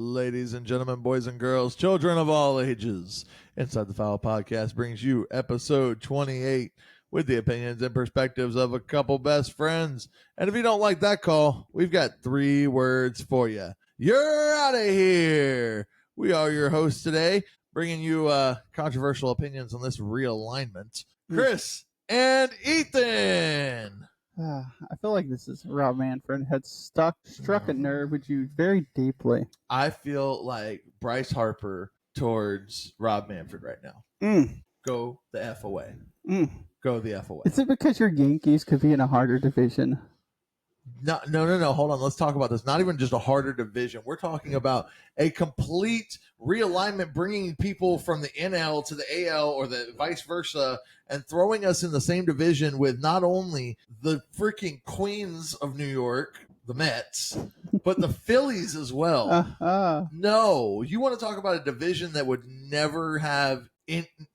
Ladies and gentlemen, boys and girls, children of all ages, Inside the Foul Podcast brings you episode 28 with the opinions and perspectives of a couple best friends. And if you don't like that call, we've got 3 words for you. You're out of here. We are your hosts today, bringing you controversial opinions on this realignment. Chris and Ethan. I feel like this is Rob Manfred had struck a nerve with you very deeply. I feel like Bryce Harper towards Rob Manfred right now. Go the F away. Go the F away. Is it because your Yankees could be in a harder division? No. Hold on. Let's talk about this. Not even just a harder division. We're talking about a complete realignment, bringing people from the NL to the AL or the vice versa, and throwing us in the same division with not only the freaking Queens of New York, the Mets, but the Phillies as well. No, you want to talk about a division that would never have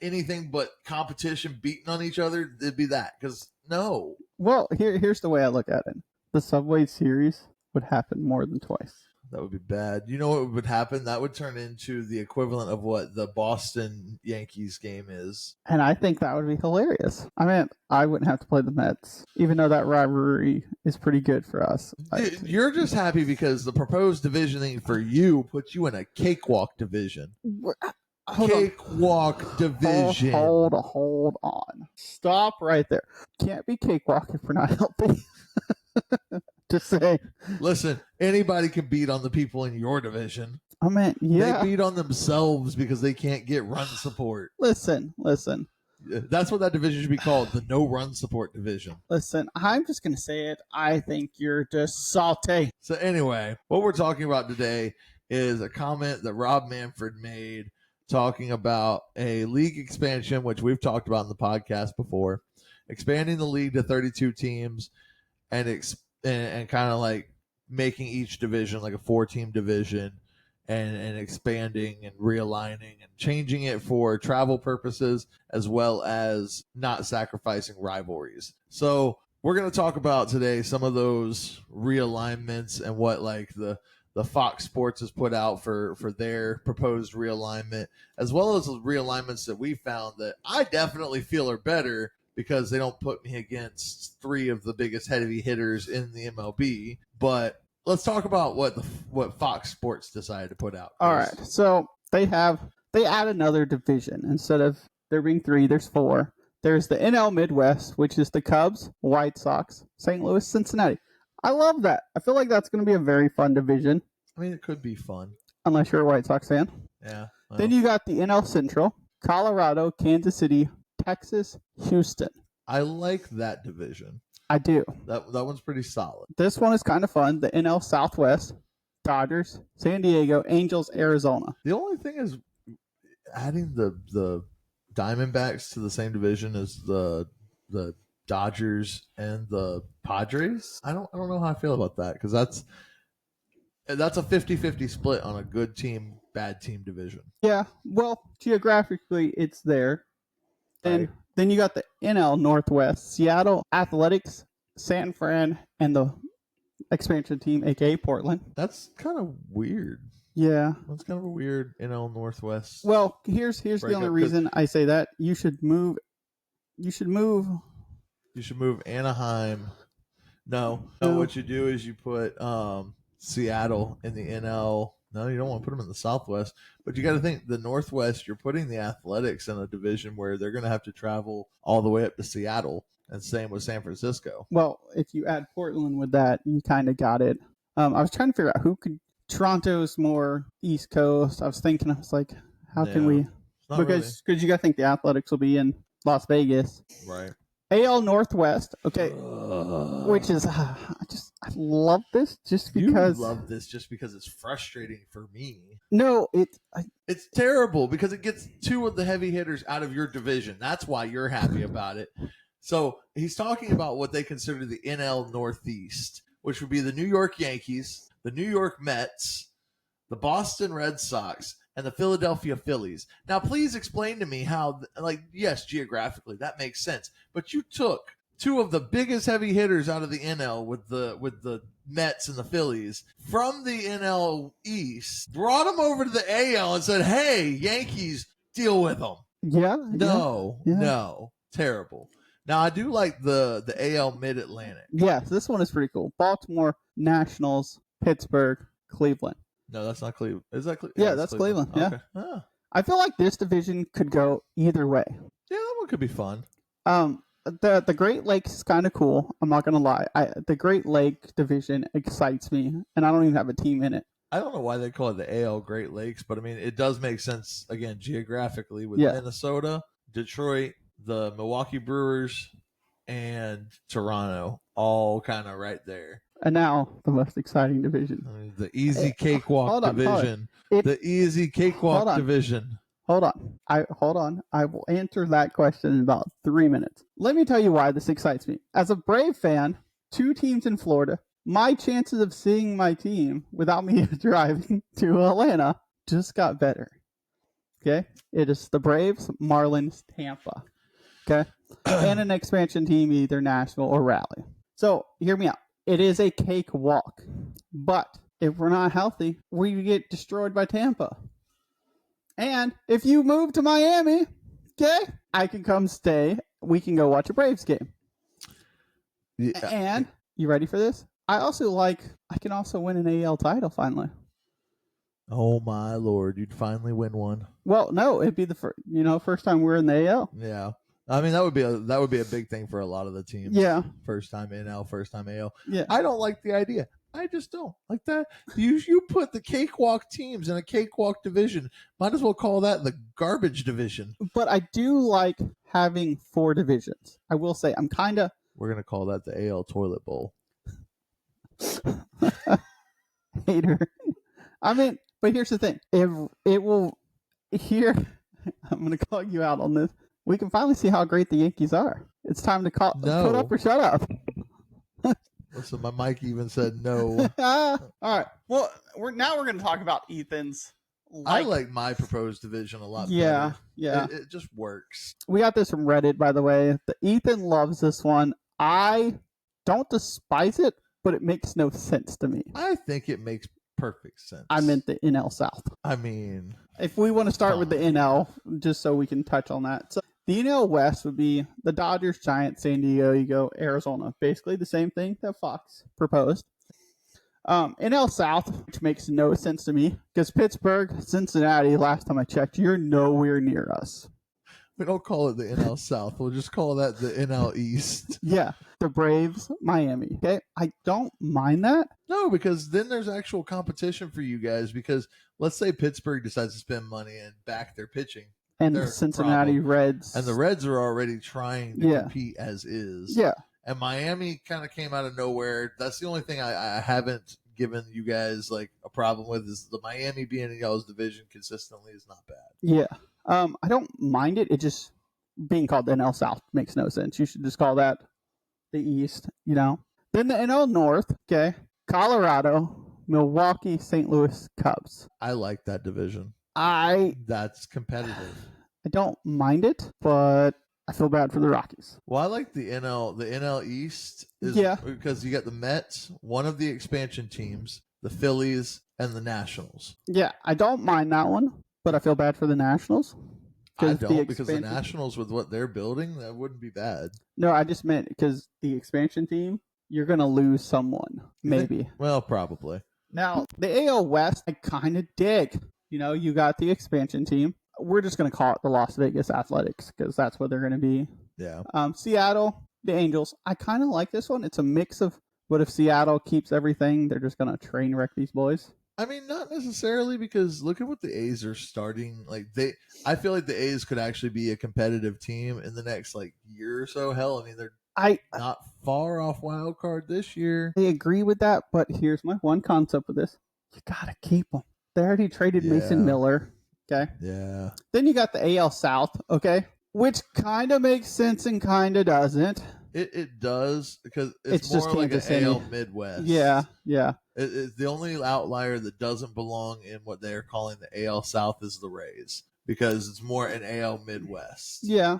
anything but competition beating on each other? It'd be that. Because no. Well, here's the way I look at it. The Subway Series would happen more than twice. That would be bad. You know what would happen? That would turn into the equivalent of what the Boston Yankees game is. And I think that would be hilarious. I mean, I wouldn't have to play the Mets, even though that rivalry is pretty good for us. You're just happy because the proposed divisioning for you puts you in a cakewalk division. Cakewalk division. Hold on. Stop right there. Can't be cakewalk if we're not healthy. Just say. Listen, anybody can beat on the people in your division. I mean, yeah. They beat on themselves because they can't get run support. Listen. That's what that division should be called, the no run support division. Listen, I'm just going to say it. I think you're just salty. So anyway, what we're talking about today is a comment that Rob Manfred made talking about a league expansion, which we've talked about in the podcast before, expanding the league to 32 teams and kind of like making each division like a 4-team division and expanding and realigning and changing it for travel purposes as well as not sacrificing rivalries. So we're going to talk about today some of those realignments and what like the Fox Sports has put out for their proposed realignment, as well as the realignments that we found that I definitely feel are better because they don't put me against 3 of the biggest heavy hitters in the MLB. But let's talk about what Fox Sports decided to put out. All right. So they add another division. Instead of there being 3, there's 4. There's the NL Midwest, which is the Cubs, White Sox, St. Louis, Cincinnati. I love that. I feel like that's going to be a very fun division. I mean, it could be fun. Unless you're a White Sox fan. Yeah. Well. Then you got the NL Central, Colorado, Kansas City, Texas, Houston. I like that division. I do. That one's pretty solid. This one is kind of fun. The NL Southwest, Dodgers, San Diego, Angels, Arizona. The only thing is adding the Diamondbacks to the same division as the Dodgers and the Padres. I don't know how I feel about that because that's a 50-50 split on a good team, bad team division. Yeah, well, geographically it's there. Right. Then you got the NL Northwest, Seattle Athletics, San Fran, and the expansion team, aka Portland. That's kind of weird. Yeah. That's kind of a weird NL Northwest. Well, here's the only reason I say that. You should move Anaheim. No. What you do is you put Seattle in the NL. No, you don't want to put them in the Southwest. But you got to think the Northwest, you're putting the Athletics in a division where they're going to have to travel all the way up to Seattle. And same with San Francisco. Well, if you add Portland with that, you kind of got it. I was trying to figure out who could. Toronto's more East Coast. I was like, how can we? Because you got to think the Athletics will be in Las Vegas. Right. AL Northwest, okay, which is I love this just because you love this just because it's frustrating for me. No, it's terrible because it gets 2 of the heavy hitters out of your division. That's why you're happy about it. So he's talking about what they consider the NL Northeast, which would be the New York Yankees, the New York Mets, the Boston Red Sox, and the Philadelphia Phillies. Now, please explain to me how, yes, geographically, that makes sense. But you took two of the biggest heavy hitters out of the NL with the Mets and the Phillies from the NL East, brought them over to the AL and said, "Hey, Yankees, deal with them." Yeah. No, terrible. Now I do like the AL Mid Atlantic. Yes, this one is pretty cool. Baltimore, Nationals, Pittsburgh, Cleveland. No, that's not Cleveland. Is that Cleveland? Yeah, that's Cleveland. Yeah. Okay. Ah. I feel like this division could go either way. Yeah, that one could be fun. The Great Lakes is kind of cool. I'm not gonna lie. The Great Lake division excites me, and I don't even have a team in it. I don't know why they call it the AL Great Lakes, but I mean it does make sense again geographically with Minnesota, Detroit, the Milwaukee Brewers, and Toronto, all kind of right there. And now the most exciting division, the easy cakewalk division. The easy cakewalk division. Hold on. I will answer that question in about 3 minutes. Let me tell you why this excites me. As a Brave fan, 2 teams in Florida, my chances of seeing my team without me driving to Atlanta just got better. Okay? It is the Braves, Marlins, Tampa. Okay? And an expansion team, either Nashville or Raleigh. So, hear me out. It is a cakewalk. But if we're not healthy, we get destroyed by Tampa. And if you move to Miami, okay, I can come stay. We can go watch a Braves game. Yeah. And you ready for this? I can also win an AL title finally. Oh my Lord, you'd finally win one. Well, no, it'd be the first time we're in the AL. Yeah. I mean that would be a big thing for a lot of the teams. Yeah. First time NL, first time AL. Yeah. I don't like the idea. I just don't like that. You put the cakewalk teams in a cakewalk division. Might as well call that the garbage division. But I do like having 4 divisions. I will say we're gonna call that the AL toilet bowl. Hater. I mean, but here's the thing. If it will here I'm gonna call you out on this. We can finally see how great the Yankees are. It's time to put up or shut up. Listen, my mic even said no. All right. Well, we're going to talk about Ethan's. I like my proposed division a lot better. Yeah. It just works. We got this from Reddit, by the way. Ethan loves this one. I don't despise it, but it makes no sense to me. I think it makes perfect sense. I meant the NL South. I mean, if we want to start with the NL, just so we can touch on that. So the NL West would be the Dodgers, Giants, San Diego, Arizona. Basically the same thing that Fox proposed. NL South, which makes no sense to me, because Pittsburgh, Cincinnati, last time I checked, you're nowhere near us. We don't call it the NL South. We'll just call that the NL East. Yeah. The Braves, Miami. Okay. I don't mind that. No, because then there's actual competition for you guys. Because let's say Pittsburgh decides to spend money and back their pitching. And the Cincinnati Reds. And the Reds are already trying to compete as is. Yeah. And Miami kind of came out of nowhere. That's the only thing I haven't given you guys like a problem with is the Miami being in y'all's division consistently is not bad. Yeah. I don't mind it. It just being called the NL South makes no sense. You should just call that the East, Then the NL North, okay. Colorado, Milwaukee, St. Louis, Cubs. I like that division. That's competitive. I don't mind it, but I feel bad for the Rockies. Well, I like the NL. The NL East is because you got the Mets, one of the expansion teams, the Phillies, and the Nationals. Yeah, I don't mind that one, but I feel bad for the Nationals. I don't because the Nationals with what they're building, that wouldn't be bad. No, I just meant because the expansion team, you're going to lose someone, maybe. Well, probably. Now, the AL West, I kind of dig. You got the expansion team. We're just going to call it the Las Vegas Athletics because that's what they're going to be. Yeah. Seattle, the Angels. I kind of like this one. It's a mix of what if Seattle keeps everything, they're just going to train wreck these boys. I mean, not necessarily because look at what the A's are starting. I feel like the A's could actually be a competitive team in the next year or so. Hell, I mean, they're not far off wild card this year. I agree with that, but here's my one concept with this: you gotta keep them. They already traded Mason Miller. Okay. Yeah. Then you got the AL South. Okay, which kind of makes sense and kind of doesn't. It does because it's just more like an Kansas AL Midwest. Yeah. It's the only outlier that doesn't belong in what they're calling the AL South is the Rays because it's more an AL Midwest. Yeah.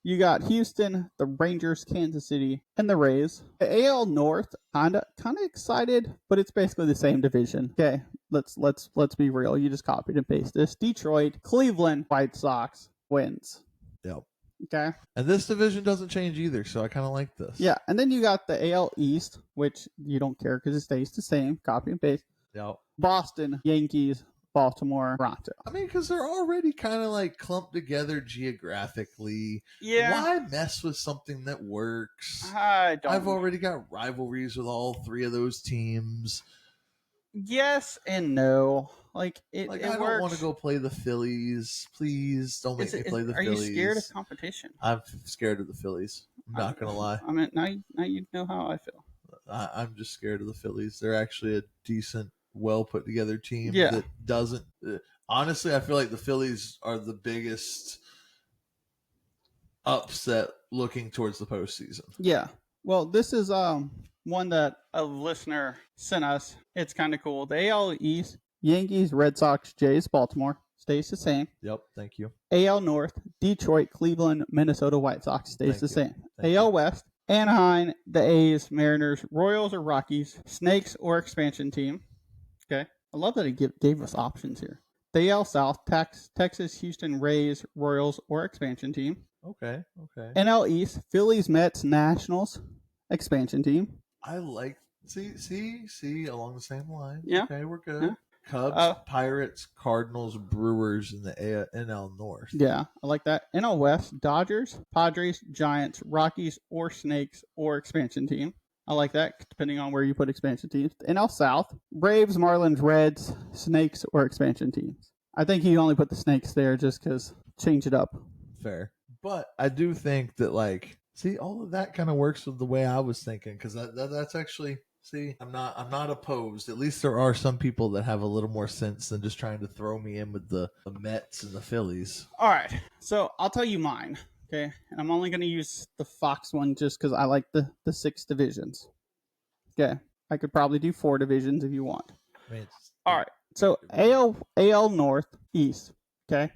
You got Houston, the Rangers, Kansas City, and the Rays. The AL North, kinda excited, but it's basically the same division. Okay, let's be real. You just copied and pasted this. Detroit, Cleveland, White Sox wins. Yep. Okay. And this division doesn't change either, so I kind of like this. Yeah, and then you got the AL East, which you don't care because it stays the same. Copy and paste. Yep. Boston, Yankees, Baltimore, Toronto. I mean, because they're already kind of like clumped together geographically. Yeah. Why mess with something that works? I've already got rivalries with all three of those teams. Yes and no. Like it. Like, it I works. don't want to go play the Phillies. Please don't make me play the Phillies. Are you scared of competition? I'm scared of the Phillies. I'm not going to lie. I mean, now you know how I feel. I'm just scared of the Phillies. They're actually a decent, well put together team Yeah. that doesn't. Honestly, I feel like the Phillies are the biggest upset looking towards the postseason. Yeah. Well, this is one that a listener sent us. It's kind of cool. The AL East: Yankees, Red Sox, Jays, Baltimore stays the same. Yep. Thank you. AL North: Detroit, Cleveland, Minnesota, White Sox stays the same. AL West: Anaheim, the A's, Mariners, Royals or Rockies, Snakes or expansion team. Okay. I love that he gave us options here. The AL South: Texas, Houston, Rays, Royals or expansion team. Okay. NL East: Phillies, Mets, Nationals, expansion team. I like see along the same line. Yeah. Okay, we're good. Yeah. Cubs, Pirates, Cardinals, Brewers in the NL North. Yeah, I like that. NL West: Dodgers, Padres, Giants, Rockies or Snakes or expansion team. I like that, depending on where you put expansion teams. NL South: Braves, Marlins, Reds, Snakes or expansion teams. I think he only put the Snakes there just because change it up. Fair. But I do think that, like, see, all of that kind of works with the way I was thinking, because that's actually, see, I'm not opposed. At least there are some people that have a little more sense than just trying to throw me in with the Mets and the Phillies. All right, so I'll tell you mine, okay? And I'm only going to use the Fox one just because I like the 6 divisions. Okay, I could probably do 4 divisions if you want. I mean, all right, so AL North East, okay?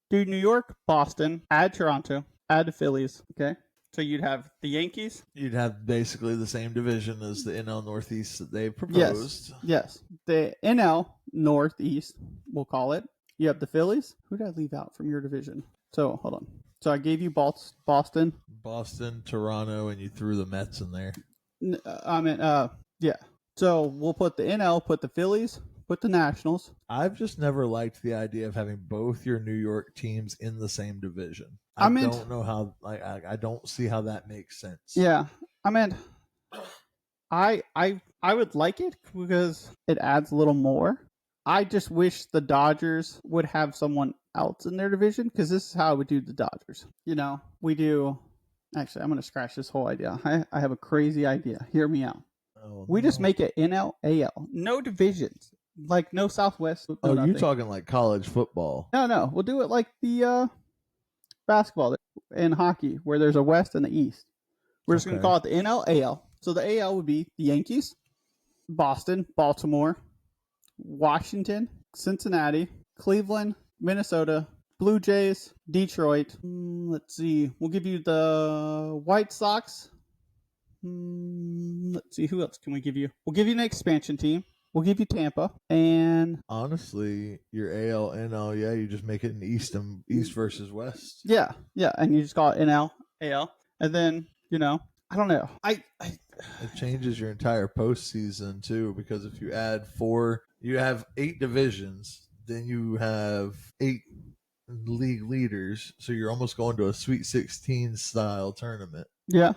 Do New York, Boston, add Toronto, add the Phillies, okay? So you'd have the Yankees. You'd have basically the same division as the NL Northeast that they proposed. Yes. The NL Northeast, we'll call it. You have the Phillies. Who did I leave out from your division? So, hold on. So I gave you Boston. Boston, Toronto, and you threw the Mets in there. Yeah. So we'll put the NL, put the Phillies, put the Nationals. I've just never liked the idea of having both your New York teams in the same division. I don't know how. Like, I don't see how that makes sense. Yeah, I mean, I would like it because it adds a little more. I just wish the Dodgers would have someone else in their division, because this is how we do the Dodgers. You know, we do. Actually, I'm going to scratch this whole idea. I have a crazy idea. Hear me out. We just make it NL, AL, no divisions. Like no Southwest. No you're talking like college football. No. We'll do it like the basketball and hockey, where there's a West and the East. We're just going to call it the NL, AL. So the AL would be the Yankees, Boston, Baltimore, Washington, Cincinnati, Cleveland, Minnesota, Blue Jays, Detroit. Let's see. We'll give you the White Sox. Let's see. Who else can we give you? We'll give you an expansion team. We'll give you Tampa, and honestly, your AL, NL, yeah, you just make it an East versus West. Yeah, and you just call it NL, AL, and then I don't know. It changes your entire postseason too, because if you add 4, you have 8 divisions, then you have 8 league leaders, so you're almost going to a Sweet 16 style tournament. Yeah.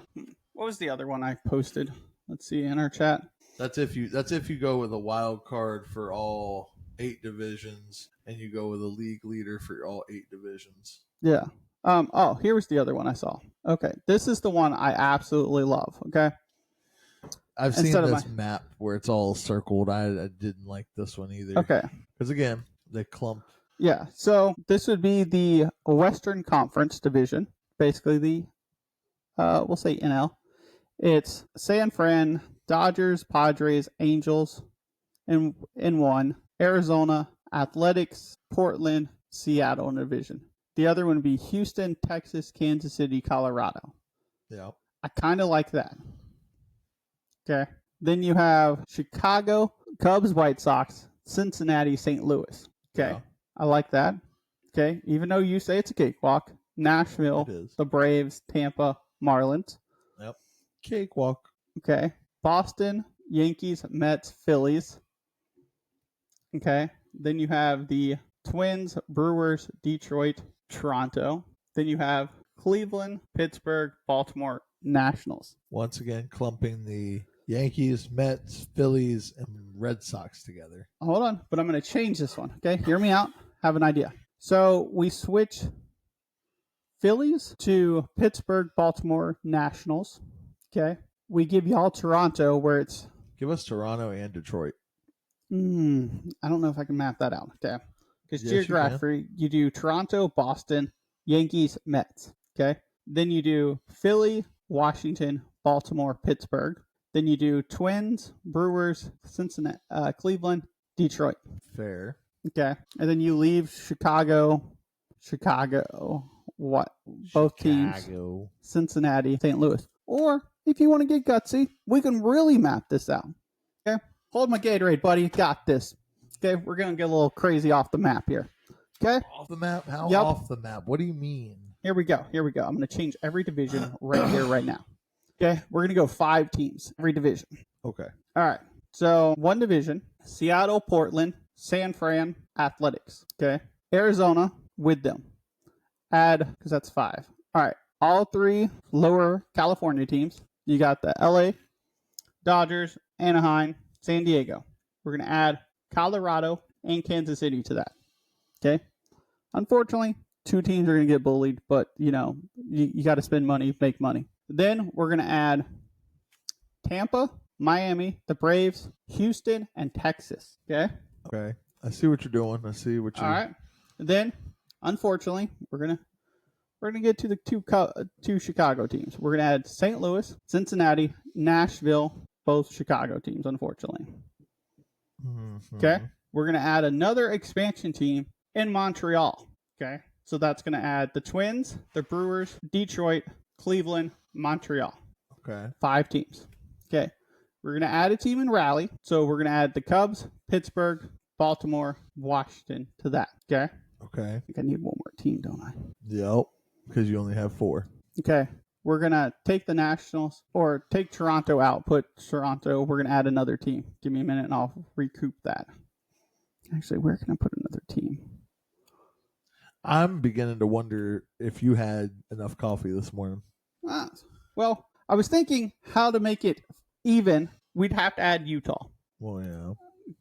What was the other one I posted? Let's see in our chat. That's if you go with a wild card for all 8 divisions, and you go with a league leader for all 8 divisions. Yeah. Here was the other one I saw. Okay, this is the one I absolutely love. Okay. I've seen this map where it's all circled. I didn't like this one either. Okay. Because again, they clump. Yeah. So this would be the Western Conference division, basically the we'll say NL. It's San Fran, Dodgers, Padres, Angels, in 1, Arizona, Athletics, Portland, Seattle in the division. The other one would be Houston, Texas, Kansas City, Colorado. Yeah. I kind of like that. Okay. Then you have Chicago, Cubs, White Sox, Cincinnati, St. Louis. Okay. Yeah. I like that. Okay. Even though you say it's a cakewalk, Nashville, It is. the Braves, Tampa, Marlins. Yep. Cakewalk. Okay. Boston, Yankees, Mets, Phillies. Okay. Then you have the Twins, Brewers, Detroit, Toronto. Then you have Cleveland, Pittsburgh, Baltimore, Nationals. Once again, clumping the Yankees, Mets, Phillies, and Red Sox together. Hold on, but I'm going to change this one. Okay. Hear me out. Have an idea. So we switch Phillies to Pittsburgh, Baltimore, Nationals. Okay. We give y'all Toronto where it's. Give us Toronto and Detroit. I don't know if I can map that out. Okay. Because Yes, geographically, you do Toronto, Boston, Yankees, Mets. Okay. Then you do Philly, Washington, Baltimore, Pittsburgh. Then you do Twins, Brewers, Cincinnati, Cleveland, Detroit. Fair. Okay. And then you leave Chicago, what? Both teams, Chicago. Cincinnati, St. Louis. Or if you want to get gutsy, we can really map this out. Okay. Hold my Gatorade, buddy. Got this. Okay. We're going to get a little crazy off the map here. Okay. Off the map? How Yep. off the map? What do you mean? Here we go. I'm going to change every division right here, right now. Okay. We're going to go 5 teams, every division. Okay. All right. So one division, Seattle, Portland, San Fran, Athletics. Okay. Arizona with them. Add, because that's 5. All right. All 3 lower California teams. You got the LA, Dodgers, Anaheim, San Diego. We're going to add Colorado and Kansas City to that. Okay. Unfortunately, 2 teams are going to get bullied, but you got to spend money, make money. Then we're going to add Tampa, Miami, the Braves, Houston, and Texas. Okay. Okay. I see what you're doing. I see what you're. All right. Then, unfortunately, we're gonna get to the 2 Chicago teams. We're gonna add St. Louis, Cincinnati, Nashville, both Chicago teams. Unfortunately. Mm-hmm. Okay. We're gonna add another expansion team in Montreal. Okay. So that's gonna add the Twins, the Brewers, Detroit, Cleveland, Montreal. Okay. 5 teams. Okay. We're going to add a team in Raleigh. So we're going to add the Cubs, Pittsburgh, Baltimore, Washington to that. Okay. Okay. I think I need one more team, don't I? Yep. Because you only have 4. Okay. We're going to take the Nationals or take Toronto out, put Toronto. We're going to add another team. Give me a minute and I'll recoup that. Actually, where can I put another team? I'm beginning to wonder if you had enough coffee this morning. Well, I was thinking how to make it even. We'd have to add Utah. Well, yeah.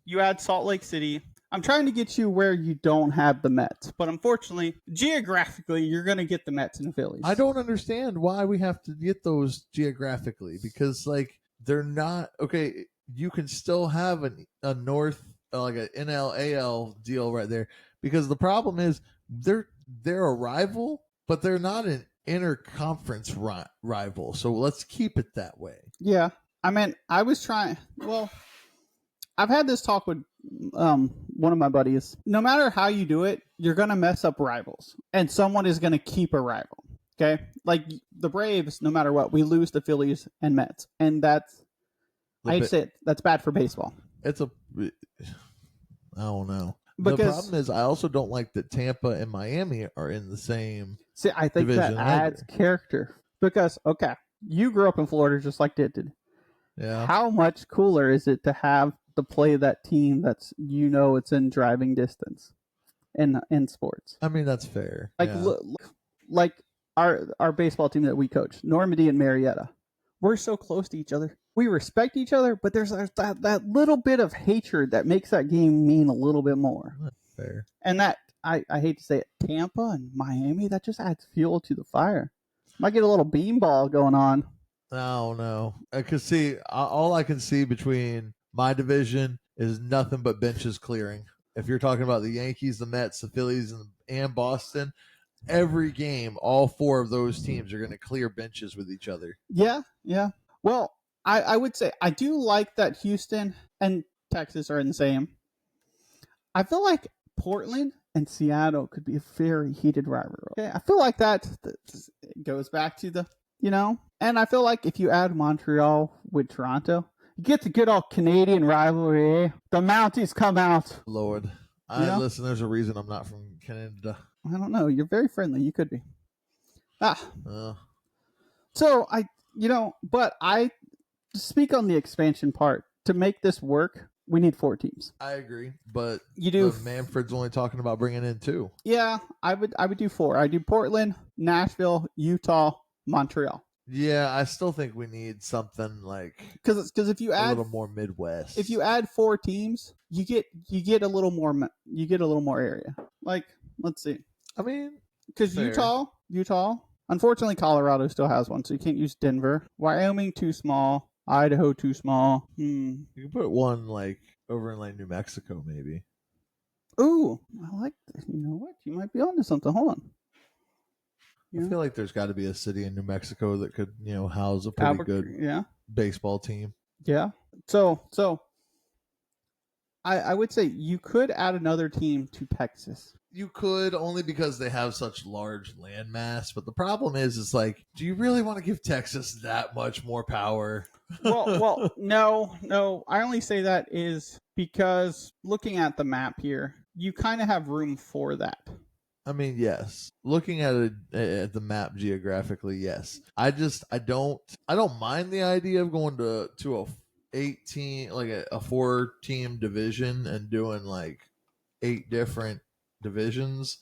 You add Salt Lake City. I'm trying to get you where you don't have the Mets, but unfortunately, geographically, you're going to get the Mets and Phillies. I don't understand why we have to get those geographically because, like, they're not okay. You can still have a North, like an NL AL deal right there because the problem is they're a rival, but they're not an interconference rival. So let's keep it that way. Yeah, I mean, I was trying. Well, I've had this talk with one of my buddies. No matter how you do it, you're going to mess up rivals, and someone is going to keep a rival. Okay, like the Braves. No matter what, we lose the Phillies and Mets, and that's I hate to say it, that's bad for baseball. I don't know. Because, the problem is, I also don't like that Tampa and Miami are in the same. See, I think that adds character because you grew up in Florida just like Did did. Yeah. How much cooler is it to have to play that team that's it's in driving distance in sports? I mean, that's fair. Like like our baseball team that we coach, Normandy and Marietta. We're so close to each other. We respect each other, but there's that little bit of hatred that makes that game mean a little bit more. That's fair. And that I hate to say it, Tampa and Miami, that just adds fuel to the fire. Might get a little beanball going on. Oh, no. Because, see, all I can see between my division is nothing but benches clearing. If you're talking about the Yankees, the Mets, the Phillies, and Boston, every game, all 4 of those teams are going to clear benches with each other. Yeah. Well, I would say I do like that Houston and Texas are in the same. I feel like Portland and Seattle could be a very heated rivalry. Okay, I feel like that goes back to the, and I feel like if you add Montreal with Toronto, you get the good old Canadian rivalry. The Mounties come out. Lord. Listen, there's a reason I'm not from Canada. I don't know. You're very friendly. You could be. Uh, So but I speak on the expansion part. To make this work, we need 4 teams. I agree, but You do. Manfred's only talking about bringing in 2. Yeah, I would do 4. I do Portland, Nashville, Utah, Montreal. Yeah, I still think we need something like because if you add a little more Midwest. If you add 4 teams, you get a little more area. Like, let's see. I mean, because Utah. Unfortunately, Colorado still has one, so you can't use Denver. Wyoming too small. Idaho too small. You can put one like over in like New Mexico, maybe. Ooh, I like that. You know what? You might be onto something. Hold on. I feel like there's got to be a city in New Mexico that could, house a pretty good baseball team. Yeah. So I would say you could add another team to Texas. You could, only because they have such large landmass. But the problem is like, do you really want to give Texas that much more power? well, no. I only say that is because looking at the map here, you kind of have room for that. I mean, yes. Looking at it at the map geographically, yes. I don't mind the idea of going to a 18 like a 4-team division and doing like 8 different divisions.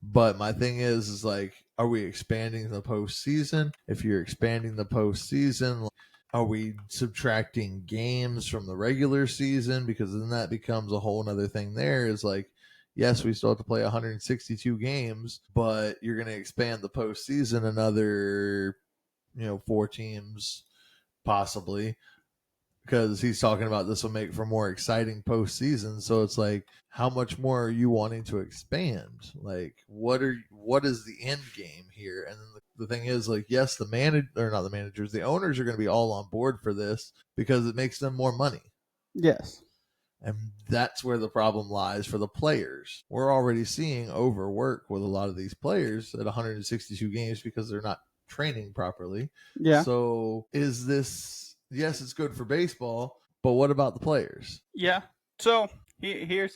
But my thing is like, are we expanding the postseason? If you're expanding the postseason, are we subtracting games from the regular season? Because then that becomes a whole nother thing. There is like, yes, we still have to play 162 games, but you're going to expand the postseason another, 4 teams possibly, because he's talking about this will make for more exciting postseason. So it's like, how much more are you wanting to expand? Like, what is the end game here? And then the thing is, like, yes, the owners are going to be all on board for this because it makes them more money. Yes. And that's where the problem lies for the players. We're already seeing overwork with a lot of these players at 162 games because they're not training properly. Yeah. So is this, yes, it's good for baseball, but what about the players? Yeah. So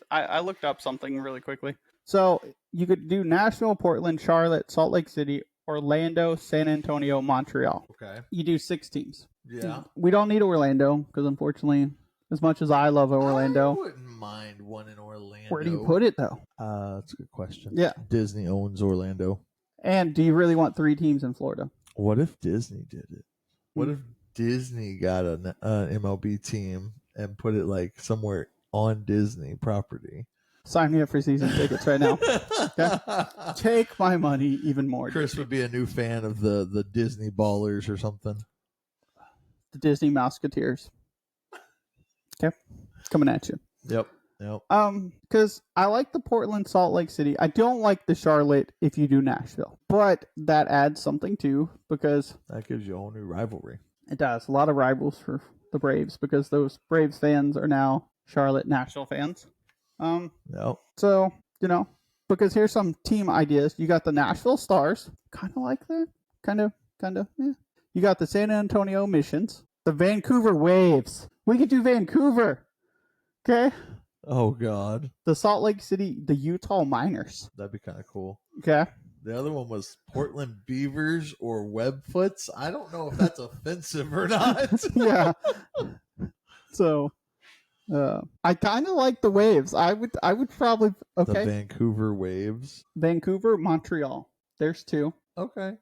I looked up something really quickly. So you could do Nashville, Portland, Charlotte, Salt Lake City, Orlando, San Antonio, Montreal. Okay. You do 6 teams. Yeah. We don't need Orlando because unfortunately, as much as I love Orlando, I wouldn't mind one in Orlando. Where do you put it though? That's a good question. Yeah. Disney owns Orlando. And do you really want 3 teams in Florida? What if Disney did it? What if Disney got an MLB team and put it like somewhere on Disney property? Sign me up for season tickets right now. Okay? Take my money even more. Chris would be a new fan of the Disney Ballers or something. The Disney Mouseketeers. Okay, coming at you. Yep. Because I like the Portland, Salt Lake City. I don't like the Charlotte if you do Nashville, but that adds something too because that gives you a whole new rivalry. It does. A lot of rivals for the Braves because those Braves fans are now Charlotte Nashville fans. Yep. So because here's some team ideas. You got the Nashville Stars, kind of like that, kind of. Yeah. You got the San Antonio Missions, the Vancouver Waves. We could do Vancouver. Okay. Oh God. The Salt Lake City, the Utah Miners. That'd be kind of cool. Okay. The other one was Portland Beavers or Webfoots. I don't know if that's offensive or not. Yeah. So, I kind of like the Waves. I would probably The Vancouver Waves. Vancouver, Montreal. There's 2. Okay.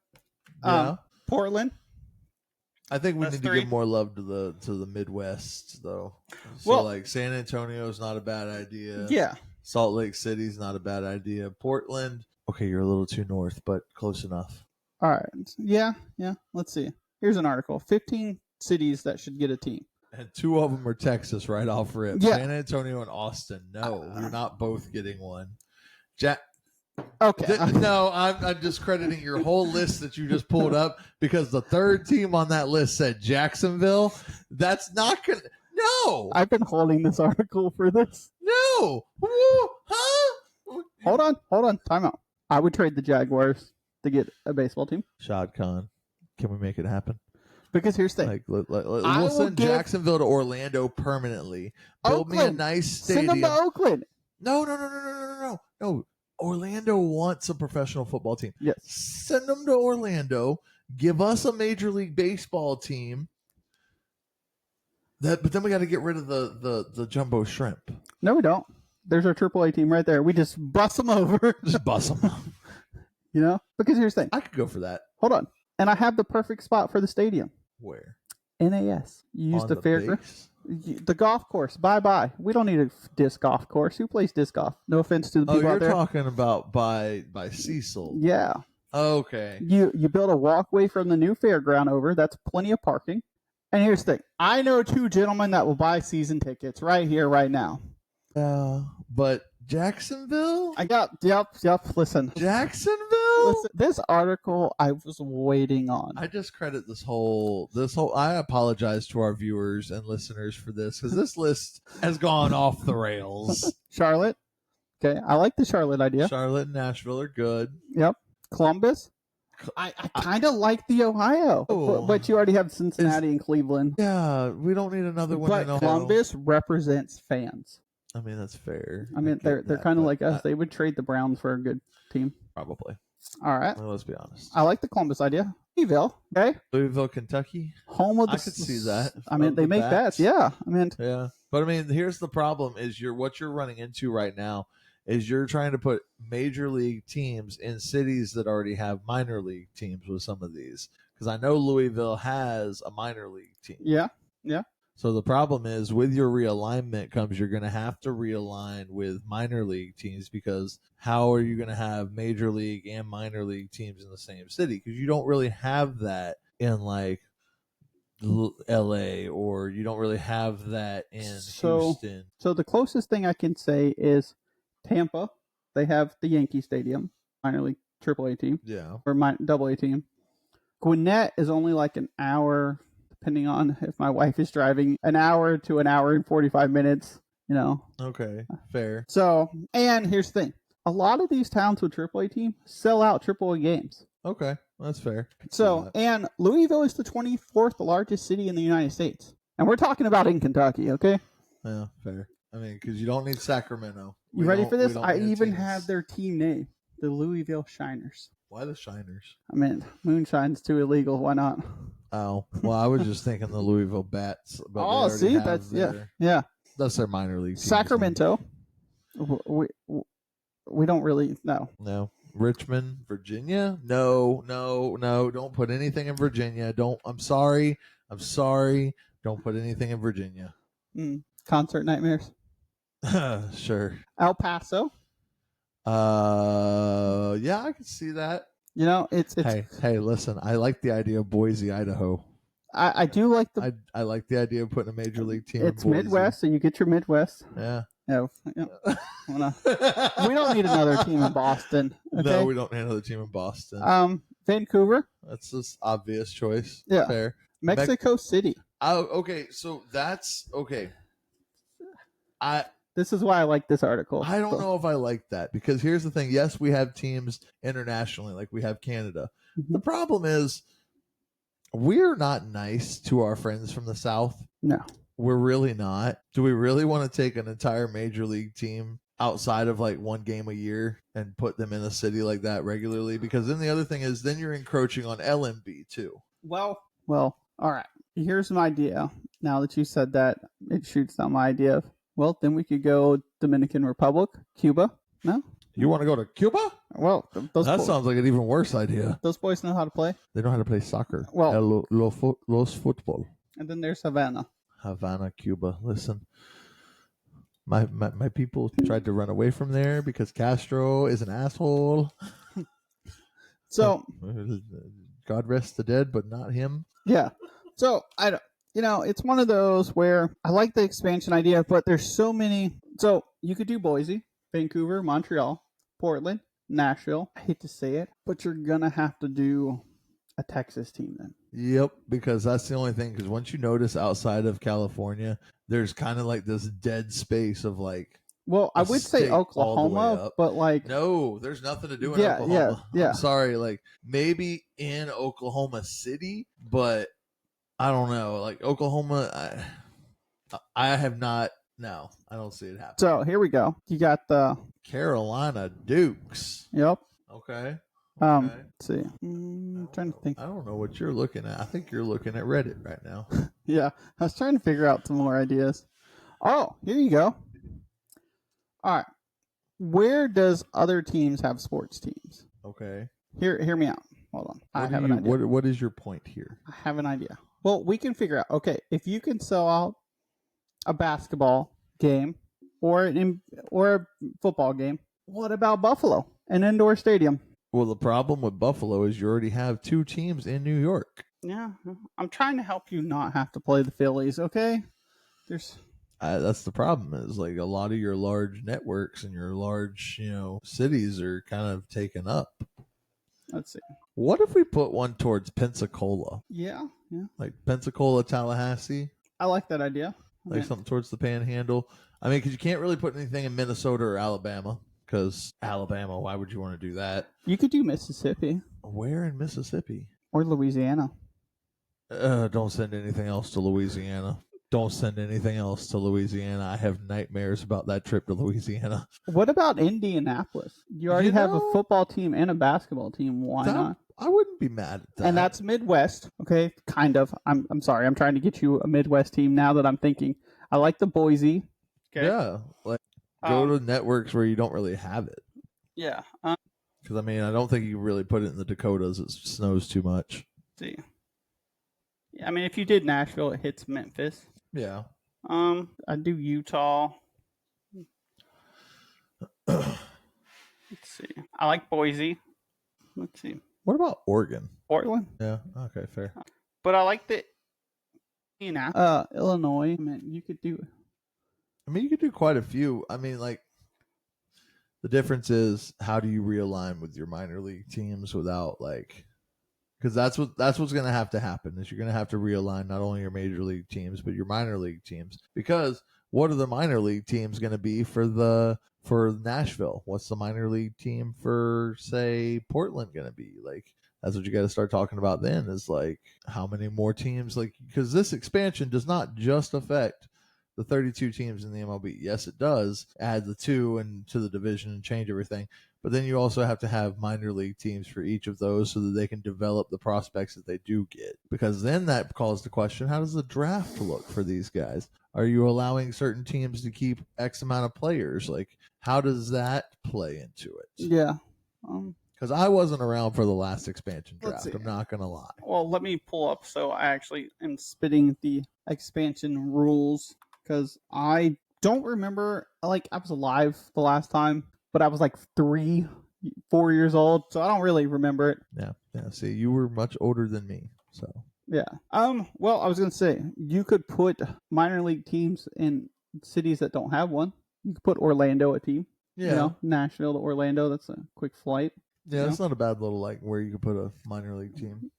Yeah. Portland. I think we That's need 3. to give more love to the Midwest though. So like San Antonio is not a bad idea. Yeah. Salt Lake City's not a bad idea. Portland, okay, you're a little too north, but close enough. All right. Yeah. Let's see. Here's an article. 15 cities that should get a team. And 2 of them are Texas right off rip. Yeah. San Antonio and Austin. No, you're not both getting one. Okay. No, I'm discrediting your whole list that you just pulled up because the 3rd team on that list said Jacksonville. That's not going to... No. I've been holding this article for this. No. Huh? Hold on. Time out. I would trade the Jaguars to get a baseball team. Shad Khan, can we make it happen? Because here's the thing. Like, we'll send Jacksonville to Orlando permanently. Build me a nice stadium. Send them to Oakland. No. Orlando wants a professional football team. Yes. Send them to Orlando. Give us a Major League Baseball team. But then we got to get rid of the jumbo shrimp. No, we don't. There's our AAA team right there. We just bust them over. Just bust them. You know? Because here's the thing. I could go for that. Hold on. And I have the perfect spot for the stadium. Where? NAS. You use On the fairground. The golf course. Bye. We don't need a disc golf course. Who plays disc golf? No offense to the people out there. You're talking about by Cecil. Yeah. Okay. You build a walkway from the new fairground over. That's plenty of parking. And here's the thing. I know 2 gentlemen that will buy season tickets right here, right now. But Jacksonville? Yep. Listen. Jacksonville? Listen, this article I was waiting on. I just credit this whole. I apologize to our viewers and listeners for this because this list has gone off the rails. Charlotte. Okay, I like the Charlotte idea. Charlotte and Nashville are good. Yep. Columbus. I kind of like the Ohio, but you already have Cincinnati and Cleveland. Yeah, we don't need another one. But in Ohio. Columbus represents fans. I mean, that's fair. I mean, they're kind of like us. They would trade the Browns for a good team. Probably. All right. Well, let's be honest. I like the Columbus idea. Louisville, okay? Louisville, Kentucky. Home of the... I could see that. I mean, they make bets. Yeah. Yeah. But I mean, here's the problem is what you're running into right now is you're trying to put major league teams in cities that already have minor league teams with some of these. Because I know Louisville has a minor league team. Yeah. So the problem is with your realignment comes you're going to have to realign with minor league teams because how are you going to have major league and minor league teams in the same city? Because you don't really have that in like LA or you don't really have that in Houston. So the closest thing I can say is Tampa. They have the Yankee Stadium, minor league AAA team. Yeah. Or AA team. Gwinnett is only like an hour, depending on if my wife is driving, an hour to an hour and 45 minutes, you know. Okay, fair. So, and here's the thing. A lot of these towns with AAA team sell out AAA games. Okay, that's fair. So, and Louisville is the 24th largest city in the United States. And we're talking about in Kentucky, okay? Yeah, fair. I mean, because you don't need Sacramento. You ready for this? I even have their team name, the Louisville Shiners. Why the Shiners? I mean, moonshine's too illegal. Why not? Oh, well, I was just thinking the Louisville Bats. But see, that's yeah. That's their minor league team. Sacramento. We don't really know. No. Richmond, Virginia? No. Don't put anything in Virginia. I'm sorry. Don't put anything in Virginia. Concert nightmares. Sure. El Paso. Yeah, I can see that. You know, it's Hey, listen, I like the idea of Boise, Idaho. I do like I like the idea of putting a major league team it's in Boise. Midwest, so you get your Midwest. Yeah. No, we don't need another team in Boston. Okay? No, we don't need another team in Boston. Vancouver. That's just obvious choice. Yeah. Fair. Mexico City. Oh, okay. So that's okay. This is why I like this article. I don't know if I like that because here's the thing. Yes, we have teams internationally, like we have Canada. Mm-hmm. The problem is we're not nice to our friends from the South. No. We're really not. Do we really want to take an entire major league team outside of like one game a year and put them in a city like that regularly? Because then the other thing is then you're encroaching on LMB too. Well, all right. Here's my idea. Now that you said that, it shoots down my idea. Well, then we could go Dominican Republic, Cuba. No? You want to go to Cuba? Well, sounds like an even worse idea. Those boys know how to play. They know how to play soccer. Well, los football. And then there's Havana, Cuba. Listen, my people tried to run away from there because Castro is an asshole. So, God rest the dead, but not him. Yeah. So it's one of those where I like the expansion idea, but there's so many. So you could do Boise, Vancouver, Montreal, Portland, Nashville. I hate to say it, but you're going to have to do a Texas team then. Yep, because that's the only thing. Because once you notice outside of California, there's kind of like this dead space of like Well, I would say state all the way Oklahoma, up. but like No, there's nothing to do in Yeah, Oklahoma. yeah. I'm sorry, like maybe in Oklahoma City, but I don't know. Like Oklahoma, I have not. No, I don't see it happening. So here we go. You got the Carolina Dukes. Yep. Okay. Let's see. Trying to think. I don't know what you're looking at. I think you're looking at Reddit right now. Yeah, I was trying to figure out some more ideas. Oh, here you go. All right. Where does other teams have sports teams? Okay. Hear me out. Hold on. I have an idea. What is your point here? I have an idea. Well, we can figure out. Okay, if you can sell out a basketball game or a football game, what about Buffalo? An indoor stadium. Well, the problem with Buffalo is you already have 2 teams in New York. Yeah, I'm trying to help you not have to play the Phillies, okay? That's the problem is like a lot of your large networks and your large, cities are kind of taken up. Let's see. What if we put one towards Pensacola? Yeah. Like Pensacola, Tallahassee? I like that idea. Something towards the Panhandle. I mean, because you can't really put anything in Minnesota or Alabama. Because Alabama, why would you want to do that? You could do Mississippi. Where in Mississippi? Or Louisiana. Don't send anything else to Louisiana. Don't send anything else to Louisiana. I have nightmares about that trip to Louisiana. What about Indianapolis? You already have a football team and a basketball team. Why not? I wouldn't be mad at that. And that's Midwest, okay? Kind of. I'm sorry. I'm trying to get you a Midwest team now that I'm thinking. I like the Boise. Okay. Yeah, like go to networks where you don't really have it. Yeah. Because I mean, I don't think you can really put it in the Dakotas. It snows too much. See. Yeah, I mean, if you did Nashville, it hits Memphis. Yeah. I do Utah. Let's see. I like Boise. Let's see. What about Oregon? Portland? Yeah. Okay, fair. But I like the Illinois. I mean, you could do. I mean, you could do quite a few. I mean, like the difference is how do you realign with your minor league teams without like. Because that's what's going to have to happen is you're going to have to realign not only your major league teams but your minor league teams. Because what are the minor league teams going to be for Nashville? What's the minor league team for say Portland going to be? Like that's what you got to start talking about then is like how many more teams like because this expansion does not just affect the 32 teams in the MLB. Yes, it does add the 2 into the division and change everything. But then you also have to have minor league teams for each of those so that they can develop the prospects that they do get. Because then that calls the question, how does the draft look for these guys? Are you allowing certain teams to keep X amount of players? Like, how does that play into it? Yeah. Because I wasn't around for the last expansion draft. I'm not going to lie. Well, let me pull up. So I actually am spitting the expansion rules because I don't remember. Like, I was alive the last time. But I was like 3, 4 years old, so I don't really remember it. Yeah. See, you were much older than me, so. Yeah. Well, I was gonna say you could put minor league teams in cities that don't have one. You could put Orlando a team. Yeah. Nashville to Orlando. That's a quick flight. Yeah, it's not a bad little like where you could put a minor league team.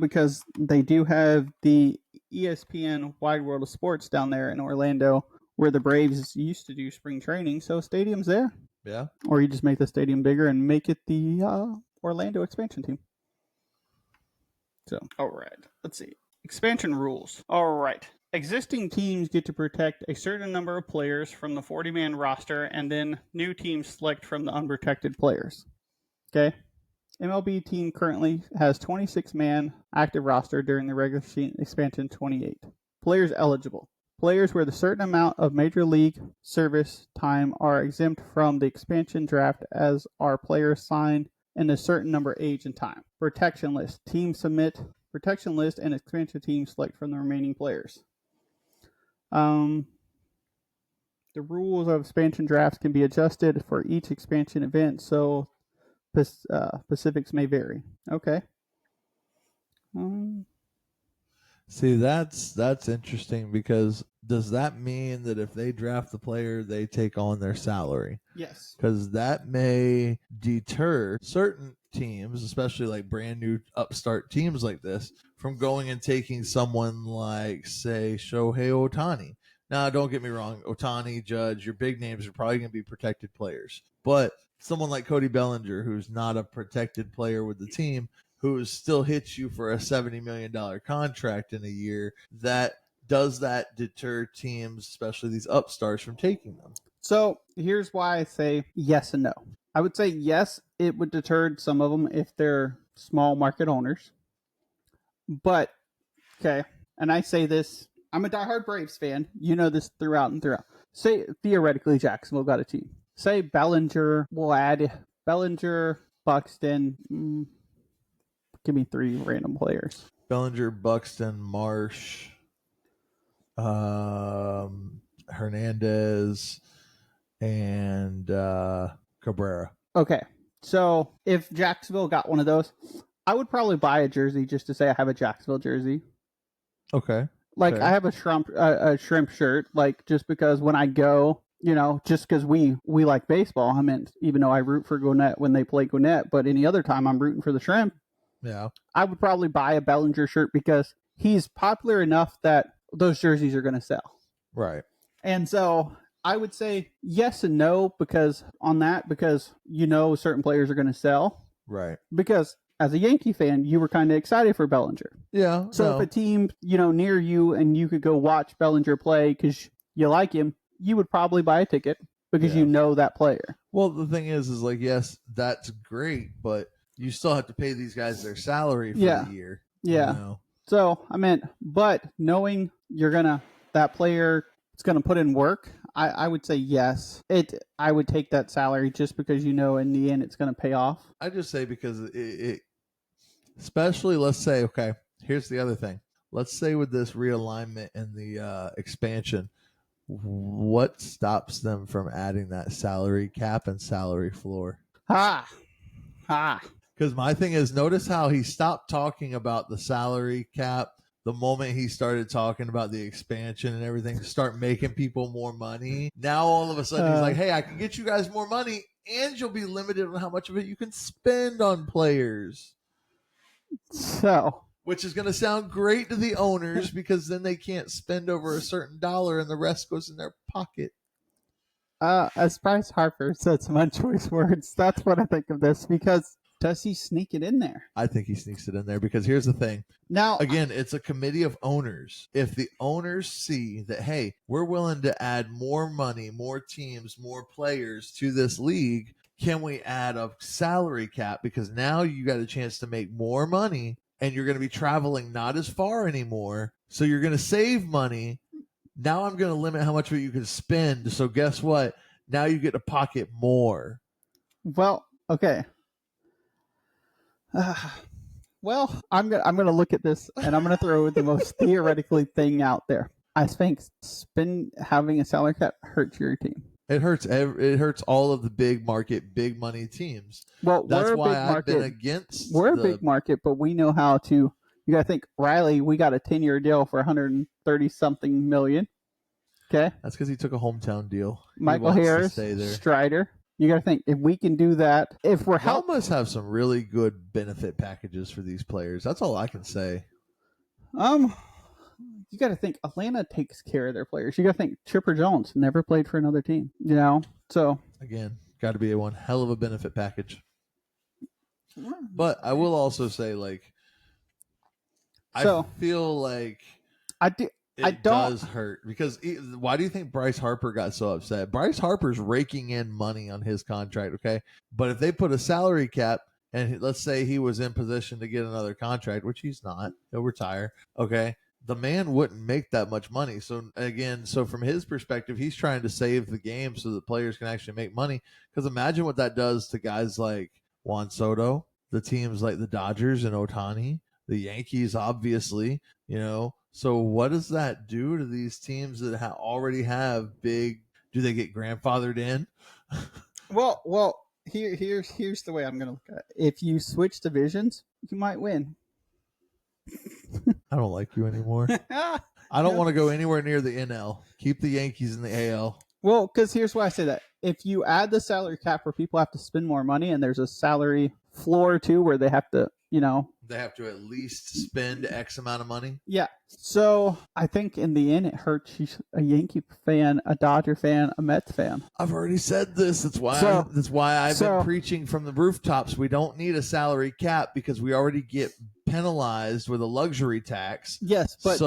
Because they do have the ESPN Wide World of Sports down there in Orlando. Where the Braves used to do spring training, so stadium's there. Yeah. Or you just make the stadium bigger and make it the Orlando expansion team. So, all right. Let's see. Expansion rules. All right. Existing teams get to protect a certain number of players from the 40-man roster, and then new teams select from the unprotected players. Okay? MLB team currently has 26-man active roster during the regular season expansion 28. Players eligible. Players with a certain amount of major league service time are exempt from the expansion draft as are players signed in a certain number age and time. Protection list. Teams submit protection list and expansion teams select from the remaining players. The rules of expansion drafts can be adjusted for each expansion event, so specifics may vary. Okay. See, that's interesting because does that mean that if they draft the player, they take on their salary? Yes. Because that may deter certain teams, especially like brand new upstart teams like this, from going and taking someone like, say, Shohei Ohtani. Now, don't get me wrong. Ohtani, Judge, your big names are probably going to be protected players. But someone like Cody Bellinger, who's not a protected player with the team, who still hits you for a $70 million contract in a year, does that deter teams, especially these upstarts, from taking them? So here's why I say yes and no. I would say yes, it would deter some of them if they're small market owners. But, okay, and I say this, I'm a diehard Braves fan. You know this throughout and throughout. Say, theoretically, Jacksonville got a team. Say Bellinger, we'll add Bellinger, Buxton. Give me 3 random players. Bellinger, Buxton, Marsh, Hernandez, and Cabrera. Okay, so if Jacksonville got one of those, I would probably buy a jersey just to say I have a Jacksonville jersey. Okay. Like, fair. I have a shrimp shirt, like, just because when I go, just because we like baseball. I mean, even though I root for Gwinnett when they play Gwinnett, but any other time I'm rooting for the Shrimp. Yeah. I would probably buy a Bellinger shirt because he's popular enough that those jerseys are going to sell. Right. And so I would say yes and no because certain players are going to sell. Right. Because as a Yankee fan, you were kind of excited for Bellinger. Yeah. So if a team, near you and you could go watch Bellinger play because you like him, you would probably buy a ticket because you know that player. Well, the thing is like, yes, that's great, but you still have to pay these guys their salary for the year. Yeah. So, but knowing that player is going to put in work, I would say yes. I would take that salary just because in the end it's going to pay off. I just say because it especially, let's say, okay, here's the other thing. Let's say with this realignment and the expansion, what stops them from adding that salary cap and salary floor? Because my thing is, notice how he stopped talking about the salary cap the moment he started talking about the expansion and everything to start making people more money. Now all of a sudden he's like, hey, I can get you guys more money and you'll be limited on how much of it you can spend on players. So, which is going to sound great to the owners because then they can't spend over a certain dollar and the rest goes in their pocket. As Bryce Harper said some unchoice words, that's what I think of this, because does he sneak it in there? I think he sneaks it in there because here's the thing. Now, again, it's a committee of owners. If the owners see that, hey, we're willing to add more money, more teams, more players to this league, can we add a salary cap? Because now you got a chance to make more money and you're going to be traveling not as far anymore. So you're going to save money. Now I'm going to limit how much of it you can spend. So guess what? Now you get to pocket more. Well, okay. Well, I'm gonna look at this and I'm gonna throw the most theoretically thing out there. I think having a salary cap hurts your team. It hurts. It hurts all of the big market, big money teams. Well, that's why I've been against. We're a big market, but we know how to. You got to think, Riley. We got a 10-year deal for 130 something million. Okay, that's because he took a hometown deal. Michael Harris, Strider. You got to think, if we can do that, if we're must have some really good benefit packages for these players. That's all I can say. You got to think, Atlanta takes care of their players. You got to think, Chipper Jones never played for another team. So again, got to be one hell of a benefit package. But I will also say, I feel like it does hurt because why do you think Bryce Harper got so upset? Bryce Harper's raking in money on his contract, okay? But if they put a salary cap and let's say he was in position to get another contract, which he's not, he'll retire, okay? The man wouldn't make that much money. So again, from his perspective, he's trying to save the game so that players can actually make money. Because imagine what that does to guys like Juan Soto, the teams like the Dodgers and Ohtani, the Yankees, obviously, So what does that do to these teams that already have big? Do they get grandfathered in? Well, here's the way I'm going to look at it. If you switch divisions, you might win. I don't like you anymore. I don't want to go anywhere near the NL. Keep the Yankees in the AL. Well, because here's why I say that. If you add the salary cap where people have to spend more money and there's a salary floor too where they have to, They have to at least spend X amount of money. Yeah. So I think in the end, it hurts you, a Yankee fan, a Dodger fan, a Mets fan. I've already said this. That's why. I've been preaching from the rooftops. We don't need a salary cap because we already get penalized with a luxury tax. Yes, but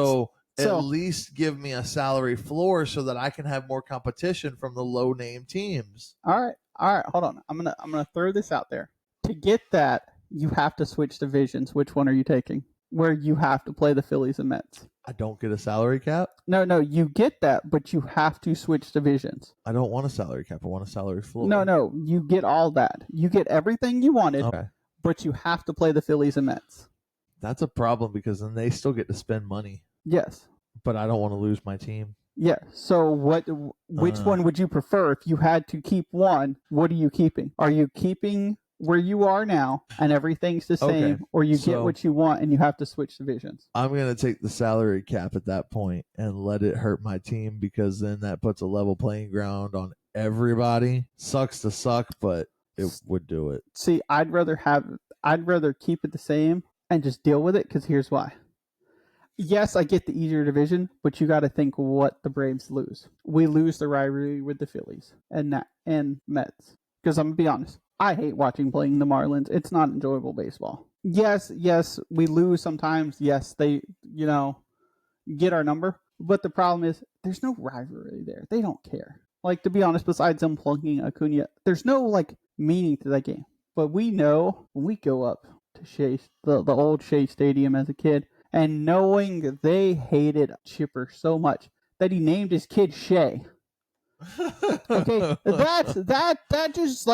at least give me a salary floor so that I can have more competition from the low name teams. All right. Hold on. I'm gonna throw this out there. To get that, you have to switch divisions. Which one are you taking? Where you have to play the Phillies and Mets. I don't get a salary cap? No, you get that, but you have to switch divisions. I don't want a salary cap. I want a salary floor. No, you get all that. You get everything you wanted, okay, but you have to play the Phillies and Mets. That's a problem because then they still get to spend money. Yes. But I don't want to lose my team. Yeah. So which one would you prefer? If you had to keep one, what are you keeping? Are you keeping where you are now and everything's the same, or you get what you want and you have to switch divisions? I'm going to take the salary cap at that point and let it hurt my team because then that puts a level playing ground on everybody. Sucks to suck, but it would do it. See, I'd rather keep it the same and just deal with it because here's why. Yes, I get the easier division, but you got to think what the Braves lose. We lose the rivalry with the Phillies and Mets. Because I'm going to be honest, I hate playing the Marlins. It's not enjoyable baseball. Yes, we lose sometimes. Yes, they, get our number. But the problem is there's no rivalry there. They don't care. Like, to be honest, besides them plugging Acuna, there's no, meaning to that game. But we know when we go up to Shea, the old Shea Stadium as a kid, and knowing they hated Chipper so much that he named his kid Shea. Okay, that just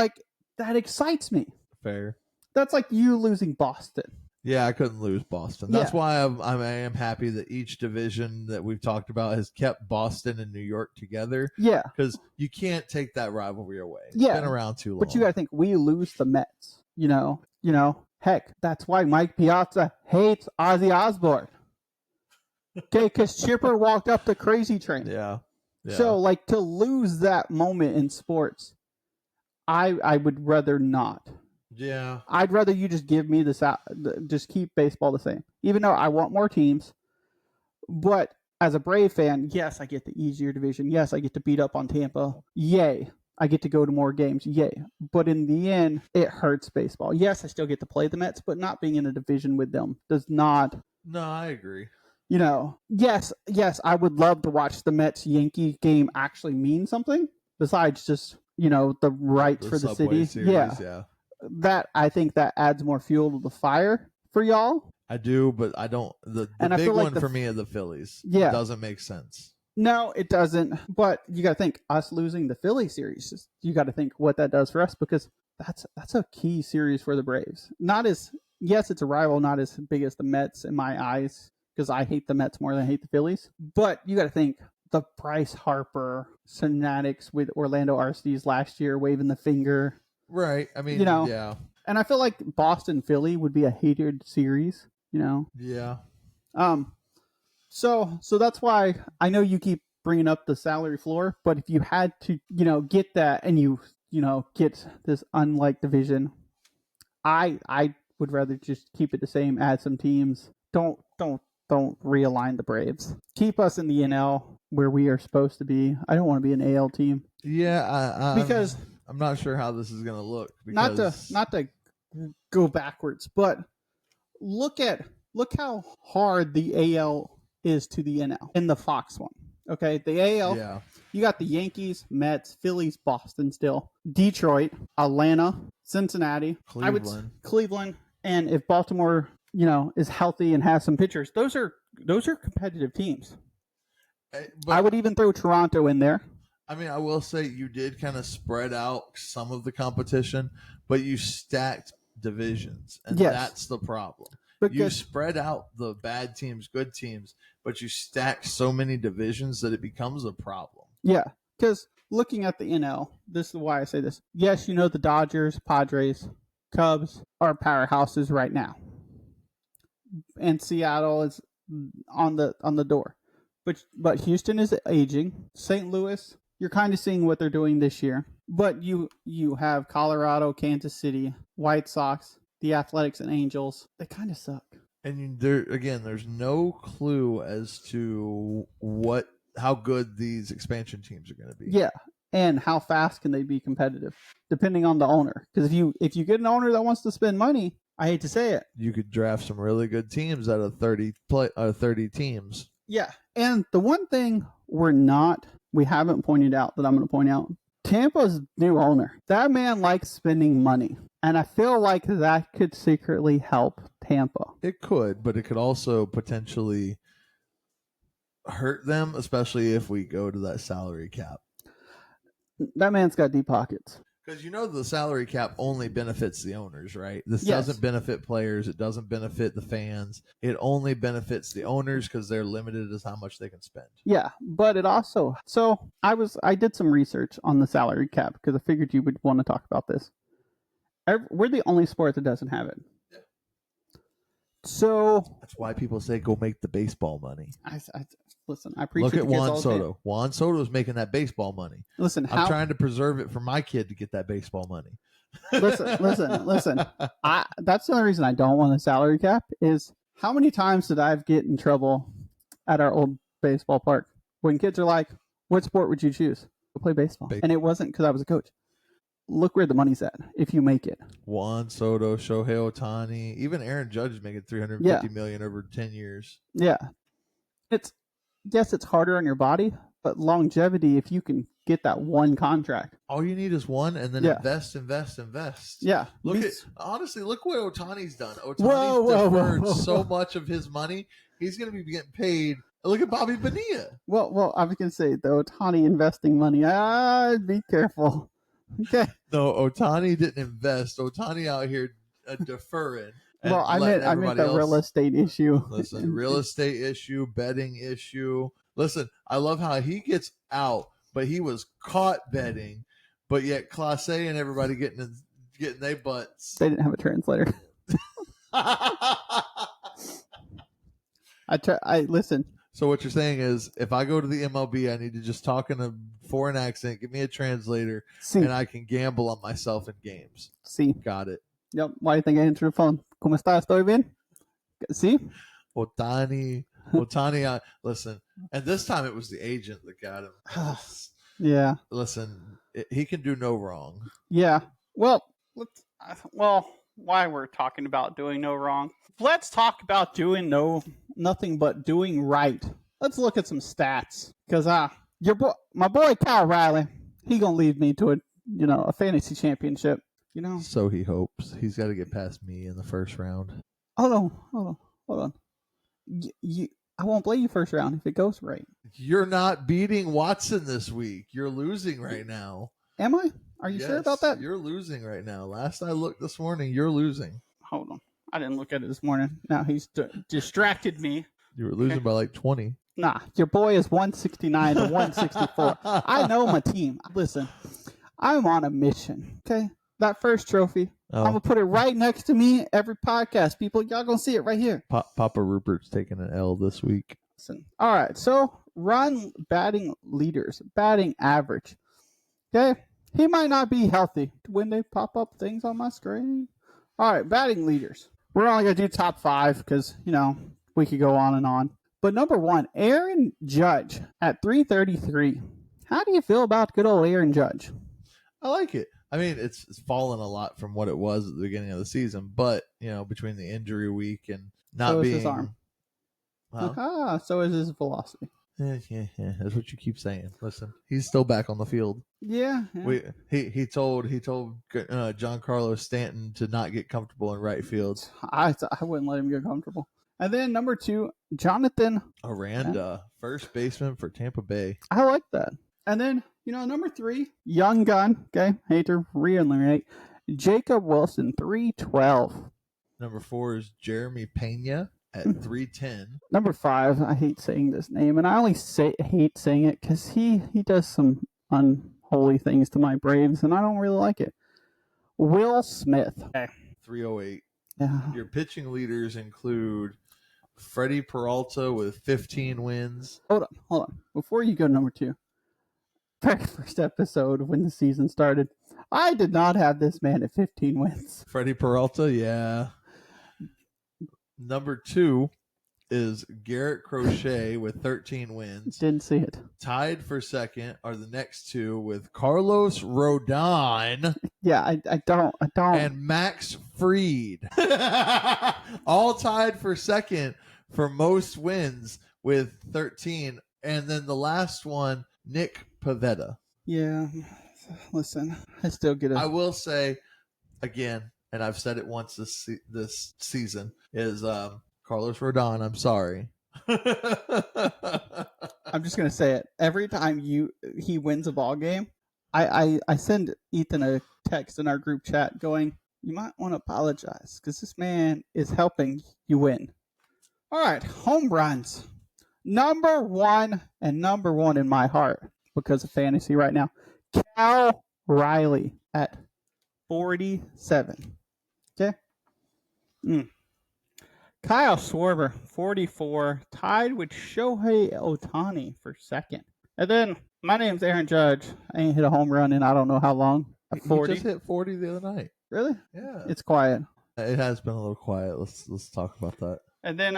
that excites me. Fair. That's like you losing Boston. Yeah, I couldn't lose Boston. That's why I am happy that each division that we've talked about has kept Boston and New York together. Yeah, because you can't take that rivalry away. It's been around too long. But you got to think, we lose the Mets. Heck, that's why Mike Piazza hates Ozzy Osbourne. Okay, because Chipper walked up the crazy train. Yeah. So, to lose that moment in sports, I would rather not. Yeah. I'd rather you just give me just keep baseball the same. Even though I want more teams. But as a Brave fan, yes, I get the easier division. Yes, I get to beat up on Tampa. Yay. I get to go to more games. Yay. But in the end, it hurts baseball. Yes, I still get to play the Mets, but not being in a division with them does not. No, I agree. Yes, I would love to watch the Mets-Yankee game actually mean something besides just, the rights for the city. Series, yeah. That, I think that adds more fuel to the fire for y'all. I do, but I don't. The big one for me are the Phillies. Yeah. It doesn't make sense. No, it doesn't. But you got to think, us losing the Philly series, you got to think what that does for us because that's a key series for the Braves. Yes, it's a rival, not as big as the Mets in my eyes because I hate the Mets more than I hate the Phillies. But you got to think the Bryce Harper shenanigans with Orlando Aristides last year, waving the finger. Right. I mean, yeah. And I feel like Boston-Philly would be a hated series, Yeah. So that's why I know you keep bringing up the salary floor, but if you had to, get that and you get this unlike division, I would rather just keep it the same, add some teams. Don't realign the Braves. Keep us in the NL where we are supposed to be. I don't want to be an AL team. Yeah, because I'm not sure how this is going to look. Because... Not to go backwards, but look how hard the AL is to the NL in the Fox one. Okay, the AL, you got the Yankees, Mets, Phillies, Boston still, Detroit, Atlanta, Cincinnati, Cleveland, and if Baltimore, is healthy and has some pitchers, those are competitive teams. But I would even throw Toronto in there. I mean, I will say you did kind of spread out some of the competition, but you stacked divisions, and that's the problem. You spread out the bad teams, good teams, but you stack so many divisions that it becomes a problem. Yeah, because looking at the NL, this is why I say this. Yes, the Dodgers, Padres, Cubs are powerhouses right now. And Seattle is on the door. But Houston is aging. St. Louis, you're kind of seeing what they're doing this year. But you have Colorado, Kansas City, White Sox, the Athletics and Angels, they kind of suck. And there's no clue as to how good these expansion teams are going to be. Yeah, and how fast can they be competitive, depending on the owner. Because if you get an owner that wants to spend money, I hate to say it, you could draft some really good teams out of 30 teams. Yeah, and the one thing we haven't pointed out that I'm going to point out, Tampa's new owner. That man likes spending money, and I feel like that could secretly help Tampa. It could, but it could also potentially hurt them, especially if we go to that salary cap. That man's got deep pockets. Because the salary cap only benefits the owners, right? This Yes. doesn't benefit players. It doesn't benefit the fans. It only benefits the owners because they're limited as how much they can spend. Yeah, but it also... So I did some research on the salary cap because I figured you would want to talk about this. We're the only sport that doesn't have it. Yeah. So... That's why people say go make the baseball money. Listen, I appreciate. Look at Juan Soto. Juan Soto's making that baseball money. Listen, I'm trying to preserve it for my kid to get that baseball money. listen. That's the only reason I don't want a salary cap is how many times did I get in trouble at our old baseball park when kids are like, "What sport would you choose?" To play baseball, and it wasn't because I was a coach. Look where the money's at if you make it. Juan Soto, Shohei Ohtani, even Aaron Judge is making $350 million over 10 years. Yeah, it's harder on your body, but longevity, if you can get that one contract. All you need is one, and then invest. Yeah. Look what Ohtani's done. Ohtani's deferred so much of his money. He's going to be getting paid. Look at Bobby Bonilla. Well, I was going to say, the Ohtani investing money, be careful. Okay. No, Ohtani didn't invest. Ohtani out here deferring. Well, I meant the real estate issue. Listen, real estate issue, betting issue. Listen, I love how he gets out, but he was caught betting, but yet Clase and everybody getting their butts. They didn't have a translator. Listen. So what you're saying is, if I go to the MLB, I need to just talk in a foreign accent, give me a translator, and I can gamble on myself in games. Got it. Yep. Why do you think I answered the phone? ¿Cómo está? ¿Estoy bien? See? Ohtani, listen. And this time it was the agent that got him. Yeah. Listen, he can do no wrong. Yeah. Well, why we're talking about doing no wrong? Let's talk about doing nothing but doing right. Let's look at some stats. Because my boy Kyle Riley, he gonna lead me to a fantasy championship. So he hopes. He's got to get past me in the first round. Hold on. I won't play you first round if it goes right. You're not beating Watson this week. You're losing right now. Am I? Are you sure about that? You're losing right now. Last I looked this morning, you're losing. Hold on. I didn't look at it this morning. Now he's distracted me. You were losing by like 20. Nah, your boy is 169 to 164. I know my team. Listen, I'm on a mission, okay? That first trophy, I'm going to put it right next to me every podcast. People, y'all going to see it right here. Papa Rupert's taking an L this week. Listen. All right, so run batting leaders, batting average. Okay? He might not be healthy when they pop up things on my screen. All right, batting leaders. We're only going to do top 5 because, we could go on and on. But number 1, Aaron Judge at 333. How do you feel about good old Aaron Judge? I like it. I mean, it's fallen a lot from what it was at the beginning of the season, but, between the injury week and not being... So is his arm. Well, so is his velocity. Yeah. That's what you keep saying. Listen, he's still back on the field. Yeah. He told Giancarlo Stanton to not get comfortable in right field. I wouldn't let him get comfortable. And then number 2, Jonathan Aranda, first baseman for Tampa Bay. I like that. And then, number 3, young gun. Okay, hate to reiterate. Jacob Wilson, 312. Number 4 is Jeremy Pena at 310. Number 5, I hate saying this name, and I only hate saying it because he does some unholy things to my Braves, and I don't really like it. Will Smith. 308. Yeah. Your pitching leaders include Freddie Peralta with 15 wins. Hold on. Before you go to number 2, very first episode when the season started, I did not have this man at 15 wins. Freddie Peralta, yeah. Number 2 is Garrett Crochet with 13 wins. Didn't see it. Tied for second are the next two with Carlos Rodon. Yeah, I don't. And Max Fried. All tied for second for most wins with 13. And then the last one, Nick Pavetta. Yeah, listen, I still get it. I will say, again, and I've said it once this season, is Carlos Rodon. I'm sorry. I'm just gonna say it. Every time he wins a ball game, I send Ethan a text in our group chat going, "You might want to apologize because this man is helping you win." All right, home runs. Number one in my heart because of fantasy right now. Cal Riley at 47. Okay. Kyle Schwarber, 44, tied with Shohei Ohtani for second. And then my name's Aaron Judge. I ain't hit a home run in I don't know how long. 40. You just hit 40 the other night. Really? Yeah. It's quiet. It has been a little quiet. Let's talk about that. And then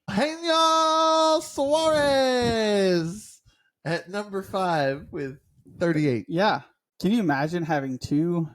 Eugenio Suarez at number 5 with 38. Yeah. Can you imagine having two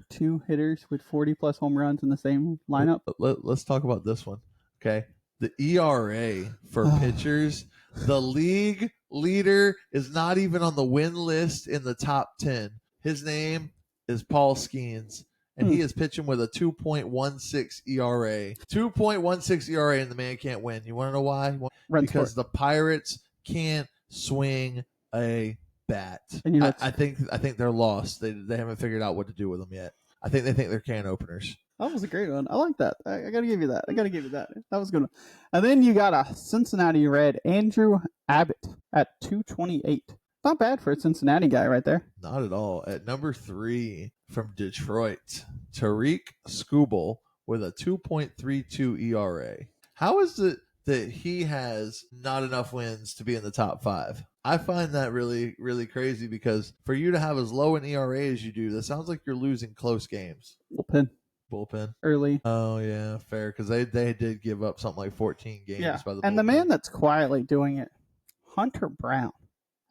hitters with 40 plus home runs in the same lineup? Let's talk about this one. Okay. The ERA for pitchers, the league leader is not even on the win list in the top 10. His name is Paul Skeens, and he is pitching with a 2.16 ERA. 2.16 ERA, and the man can't win. You want to know why? Because the Pirates can't swing a bat. And I think they're lost. They haven't figured out what to do with them yet. I think they think they're can openers. That was a great one. I like that. I got to give you that. That was good. And then you got a Cincinnati Red, Andrew Abbott at 228. Not bad for a Cincinnati guy right there. Not at all. At number 3 from Detroit, Tariq Skubal with a 2.32 ERA. How is it that he has not enough wins to be in the top 5? I find that really, really crazy because for you to have as low an ERA as you do, that sounds like you're losing close games. Bullpen early. Oh yeah, fair, because they did give up something like 14 games by the bullpen. And the man that's quietly doing it, Hunter Brown,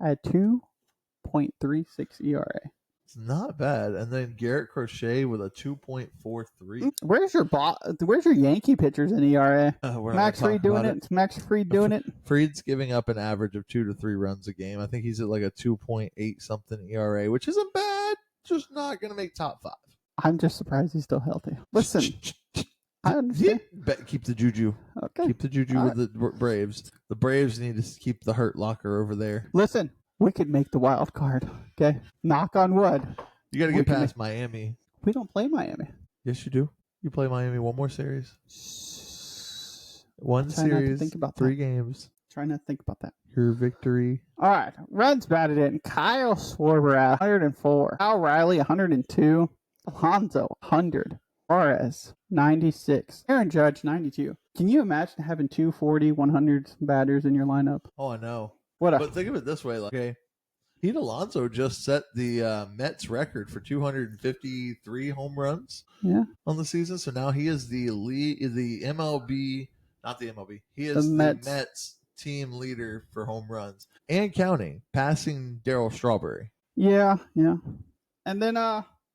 at 2.36 ERA. It's not bad. And then Garrett Crochet with a 2.43. Where's your Yankee pitchers in ERA? Max Fried doing it. It's Max Fried doing it. Fried's giving up an average of 2 to 3 runs a game. I think he's at like a 2.8 something ERA, which isn't bad. Just not going to make top 5. I'm just surprised he's still healthy. Listen, I understand. Keep the juju. Okay. Keep the juju with the Braves. The Braves need to keep the hurt locker over there. Listen, we could make the wild card. Okay, knock on wood. You got to get past Miami. We don't play Miami. Yes, you do. You play Miami one more series. One series. Think about 3 games. Try not to think about that. Your victory. All right, Reds batted in. Kyle Schwarber at 104. Al Riley 102. Alonso 100. Suarez 96. Aaron Judge 92. Can you imagine having 240, 100 batters in your lineup? Oh, I know. But think of it this way, Pete Alonso just set the Mets record for 253 home runs on the season. So now he is the MLB, not the MLB. He is the Mets team leader for home runs and counting, passing Darryl Strawberry. Yeah. And then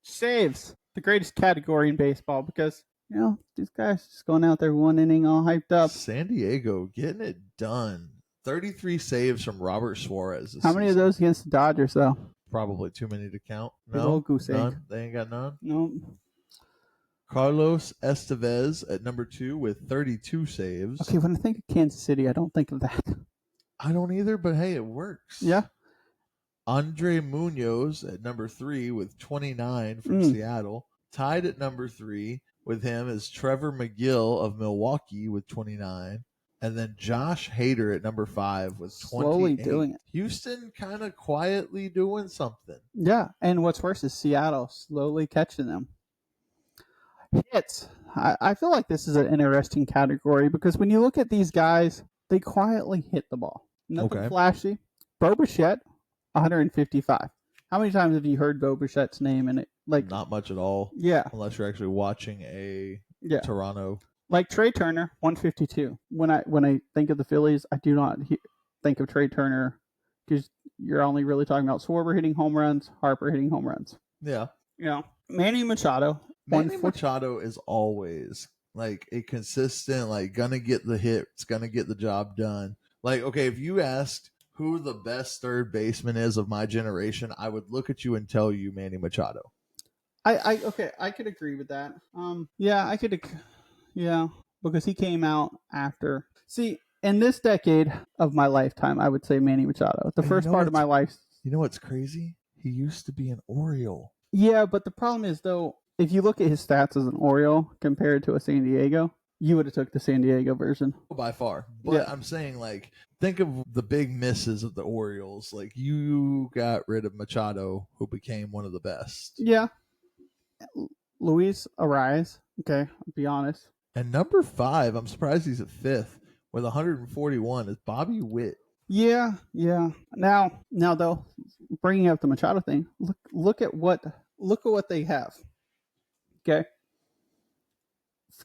saves, the greatest category in baseball because, these guys just going out there 1 inning all hyped up. San Diego getting it done. 33 saves from Robert Suarez. How many of those against the Dodgers, though? Probably too many to count. No, none. They ain't got none. No. Carlos Estevez at number 2 with 32 saves. Okay, when I think of Kansas City, I don't think of that. I don't either, but hey, it works. Yeah. Andre Munoz at number 3 with 29 from Seattle. Tied at number 3 with him is Trevor McGill of Milwaukee with 29. And then Josh Hader at number 5 with 28. Slowly doing it. Houston kind of quietly doing something. Yeah, and what's worse is Seattle slowly catching them. Hits. I feel like this is an interesting category because when you look at these guys, they quietly hit the ball. Nothing flashy. Bo Bichette, 155. How many times have you heard Bo Bichette's name Like, not much at all. Yeah. Unless you're actually watching a Toronto. Like Trey Turner, 152. When I think of the Phillies, I do not think of Trey Turner because you're only really talking about Schwarber hitting home runs, Harper hitting home runs. Yeah. Manny Machado. Manny Machado is always like a consistent, like gonna get the hits, gonna get the job done. Like, okay, if you asked who the best third baseman is of my generation, I would look at you and tell you Manny Machado. I could agree with that. Because he came out after. See, in this decade of my lifetime, I would say Manny Machado. The first part of my life. You know what's crazy? He used to be an Oriole. Yeah, but the problem is, though, if you look at his stats as an Oriole compared to a San Diego, you would have took the San Diego version. By far. But I'm saying, like, think of the big misses of the Orioles. Like, you got rid of Machado, who became one of the best. Yeah. Luis Arias. Okay, I'll be honest. And number 5, I'm surprised he's at 5th with 141, is Bobby Witt. Yeah. Now though, bringing up the Machado thing, look at what they have. Okay.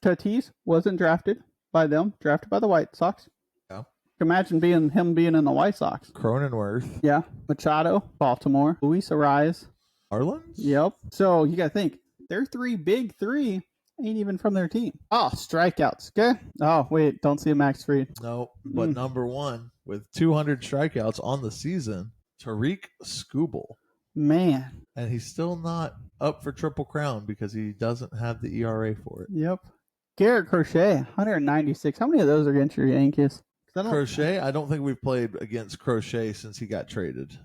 Tatis wasn't drafted by them, drafted by the White Sox. Yeah. Imagine him being in the White Sox. Cronenworth. Yeah. Machado, Baltimore. Luis Arias. Marlins? Yep. So you got to think, their big three ain't even from their team. Oh, strikeouts. Okay. Oh, wait. Don't see a Max Fried. No, but number 1 with 200 strikeouts on the season, Tariq Skubal. Man. And he's still not up for Triple Crown because he doesn't have the ERA for it. Yep. Garrett Crochet, 196. How many of those are against your Yankees? Crochet, I don't think we've played against Crochet since he got traded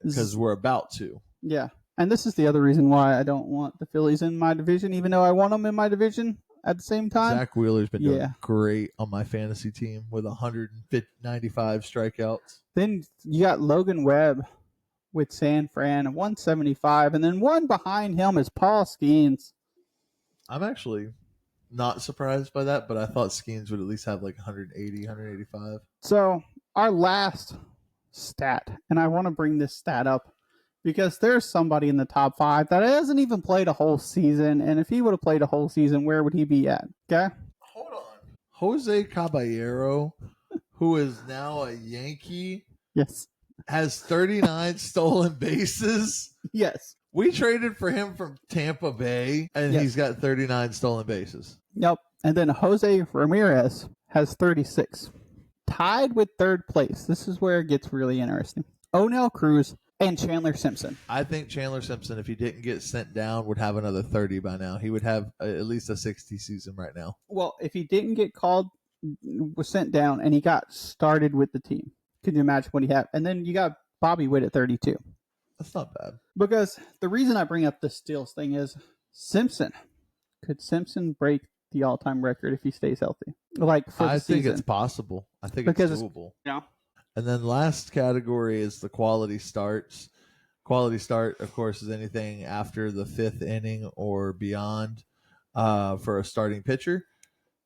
because we're about to. Yeah. And this is the other reason why I don't want the Phillies in my division, even though I want them in my division at the same time. Zach Wheeler's been doing great on my fantasy team with 195 strikeouts. Then you got Logan Webb with San Fran at 175, and then one behind him is Paul Skeens. I'm actually not surprised by that, but I thought Skeens would at least have like 180, 185. So our last stat, and I want to bring this stat up because there's somebody in the top 5 that hasn't even played a whole season, and if he would have played a whole season, where would he be at? Okay? Hold on. Jose Caballero, who is now a Yankee, yes, has 39 stolen bases. Yes. We traded for him from Tampa Bay, and he's got 39 stolen bases. Yep. And then Jose Ramirez has 36. Tied with third place. This is where it gets really interesting. Onel Cruz and Chandler Simpson. I think Chandler Simpson, if he didn't get sent down, would have another 30 by now. He would have at least a 60 season right now. Well, if he didn't get was sent down, and he got started with the team, can you imagine what he had? And then you got Bobby Witt at 32. That's not bad. Because the reason I bring up the steals thing is Simpson. Could Simpson break the all-time record if he stays healthy? Like for the season? I think it's possible. I think it's doable. Yeah. And then last category is the quality starts. Quality start, of course, is anything after the 5th inning or beyond for a starting pitcher.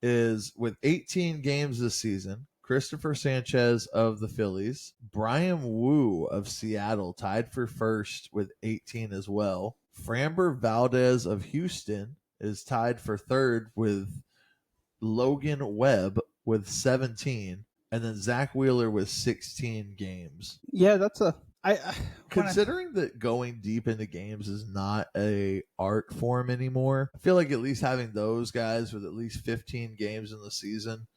Is with 18 games this season, Christopher Sanchez of the Phillies, Brian Wu of Seattle tied for first with 18 as well. Framber Valdez of Houston is tied for third with Logan Webb with 17. And then Zach Wheeler with 16 games. Yeah, that's considering that going deep into games is not a art form anymore. I feel like at least having those guys with at least 15 games in the season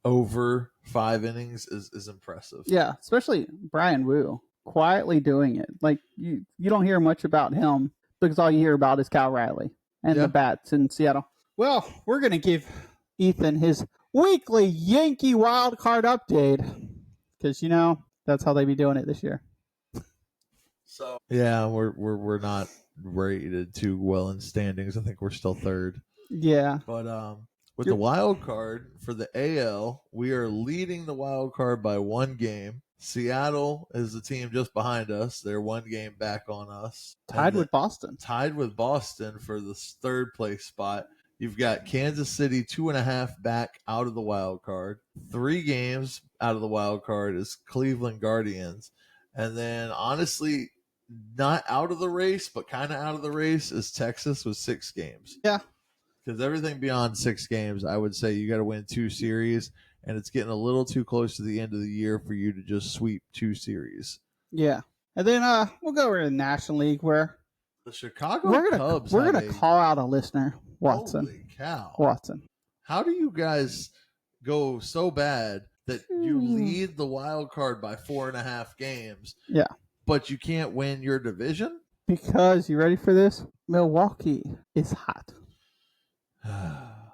over 5 innings is impressive. Yeah, especially Brian Wu quietly doing it. Like you don't hear much about him because all you hear about is Cal Riley and the bats in Seattle. Well, we're gonna give Ethan his weekly Yankee wild card update because that's how they be doing it this year. So yeah, we're not rated too well in standings. I think we're still third. Yeah, but with the wild card for the AL, we are leading the wild card by 1 game. Seattle is the team just behind us. They're 1 game back on us. Tied with Boston. Tied with Boston for the 3rd place spot. You've got Kansas City 2.5 back out of the wild card. 3 games out of the wild card is Cleveland Guardians. And then honestly, not out of the race, but kind of out of the race is Texas with 6 games. Yeah. Because everything beyond 6 games, I would say you got to win 2 series, and it's getting a little too close to the end of the year for you to just sweep 2 series. Yeah. And then we'll go over to the National League where The Chicago Cubs. We're gonna call out a listener, Watson. Holy cow! Watson. How do you guys go so bad that you lead the wild card by 4.5 games? Yeah. But you can't win your division? Because, you ready for this? Milwaukee is hot.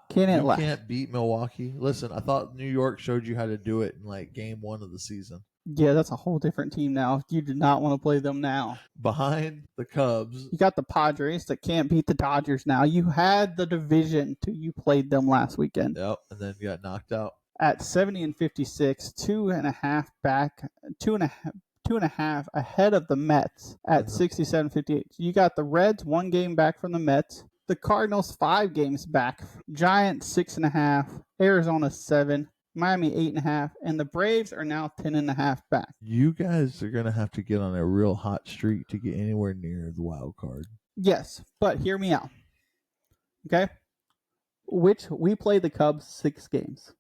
Can it last? You can't beat Milwaukee. Listen, I thought New York showed you how to do it in like game 1 of the season. Yeah, that's a whole different team now. You do not want to play them now. Behind the Cubs. You got the Padres that can't beat the Dodgers now. You had the division till you played them last weekend. Yep, and then you got knocked out. At 70-56, 2.5 back, 2.5 ahead of the Mets at 67-58. You got the Reds 1 game back from the Mets. The Cardinals 5 games back. Giants 6.5. Arizona 7. Miami 8.5. And the Braves are now 10.5 back. You guys are going to have to get on a real hot streak to get anywhere near the wild card. Yes, but hear me out. Okay? We play the Cubs 6 games.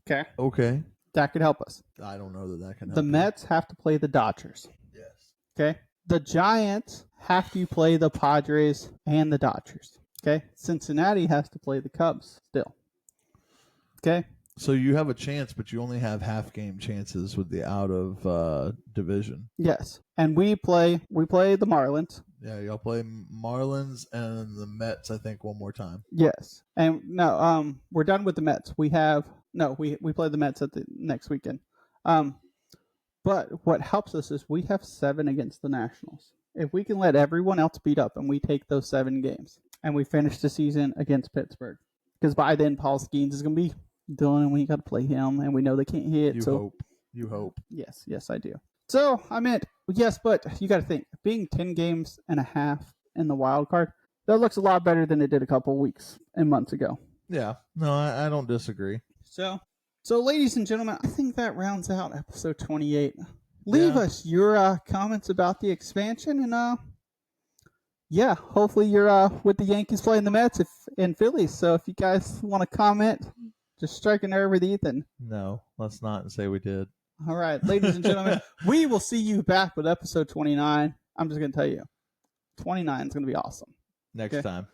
Okay? Okay. That could help us. I don't know that can help. The Mets have to play the Dodgers. Yes. Okay? The Giants have to play the Padres and the Dodgers. Okay? Cincinnati has to play the Cubs still. Okay? So you have a chance, but you only have half game chances with the out of division. Yes. And we play the Marlins. Yeah, y'all play Marlins and the Mets, I think, one more time. Yes. And no, we're done with the Mets. We play the Mets at the next weekend. But what helps us is we have 7 against the Nationals. If we can let everyone else beat up and we take those 7 games and we finish the season against Pittsburgh, because by then Paul Skeens is going to be done and we got to play him and we know they can't hit. You hope. Yes, I do. So I meant yes, but you got to think being 10 games and a half in the wild card, that looks a lot better than it did a couple weeks and months ago. Yeah, no, I don't disagree. So, ladies and gentlemen, I think that rounds out episode 28. Leave us your comments about the expansion, and hopefully you're with the Yankees playing the Mets in Philly. So if you guys want to comment, just strike a nerve with Ethan. No, let's not say we did. All right, ladies and gentlemen, we will see you back with episode 29. I'm just going to tell you, 29 is going to be awesome. Next time.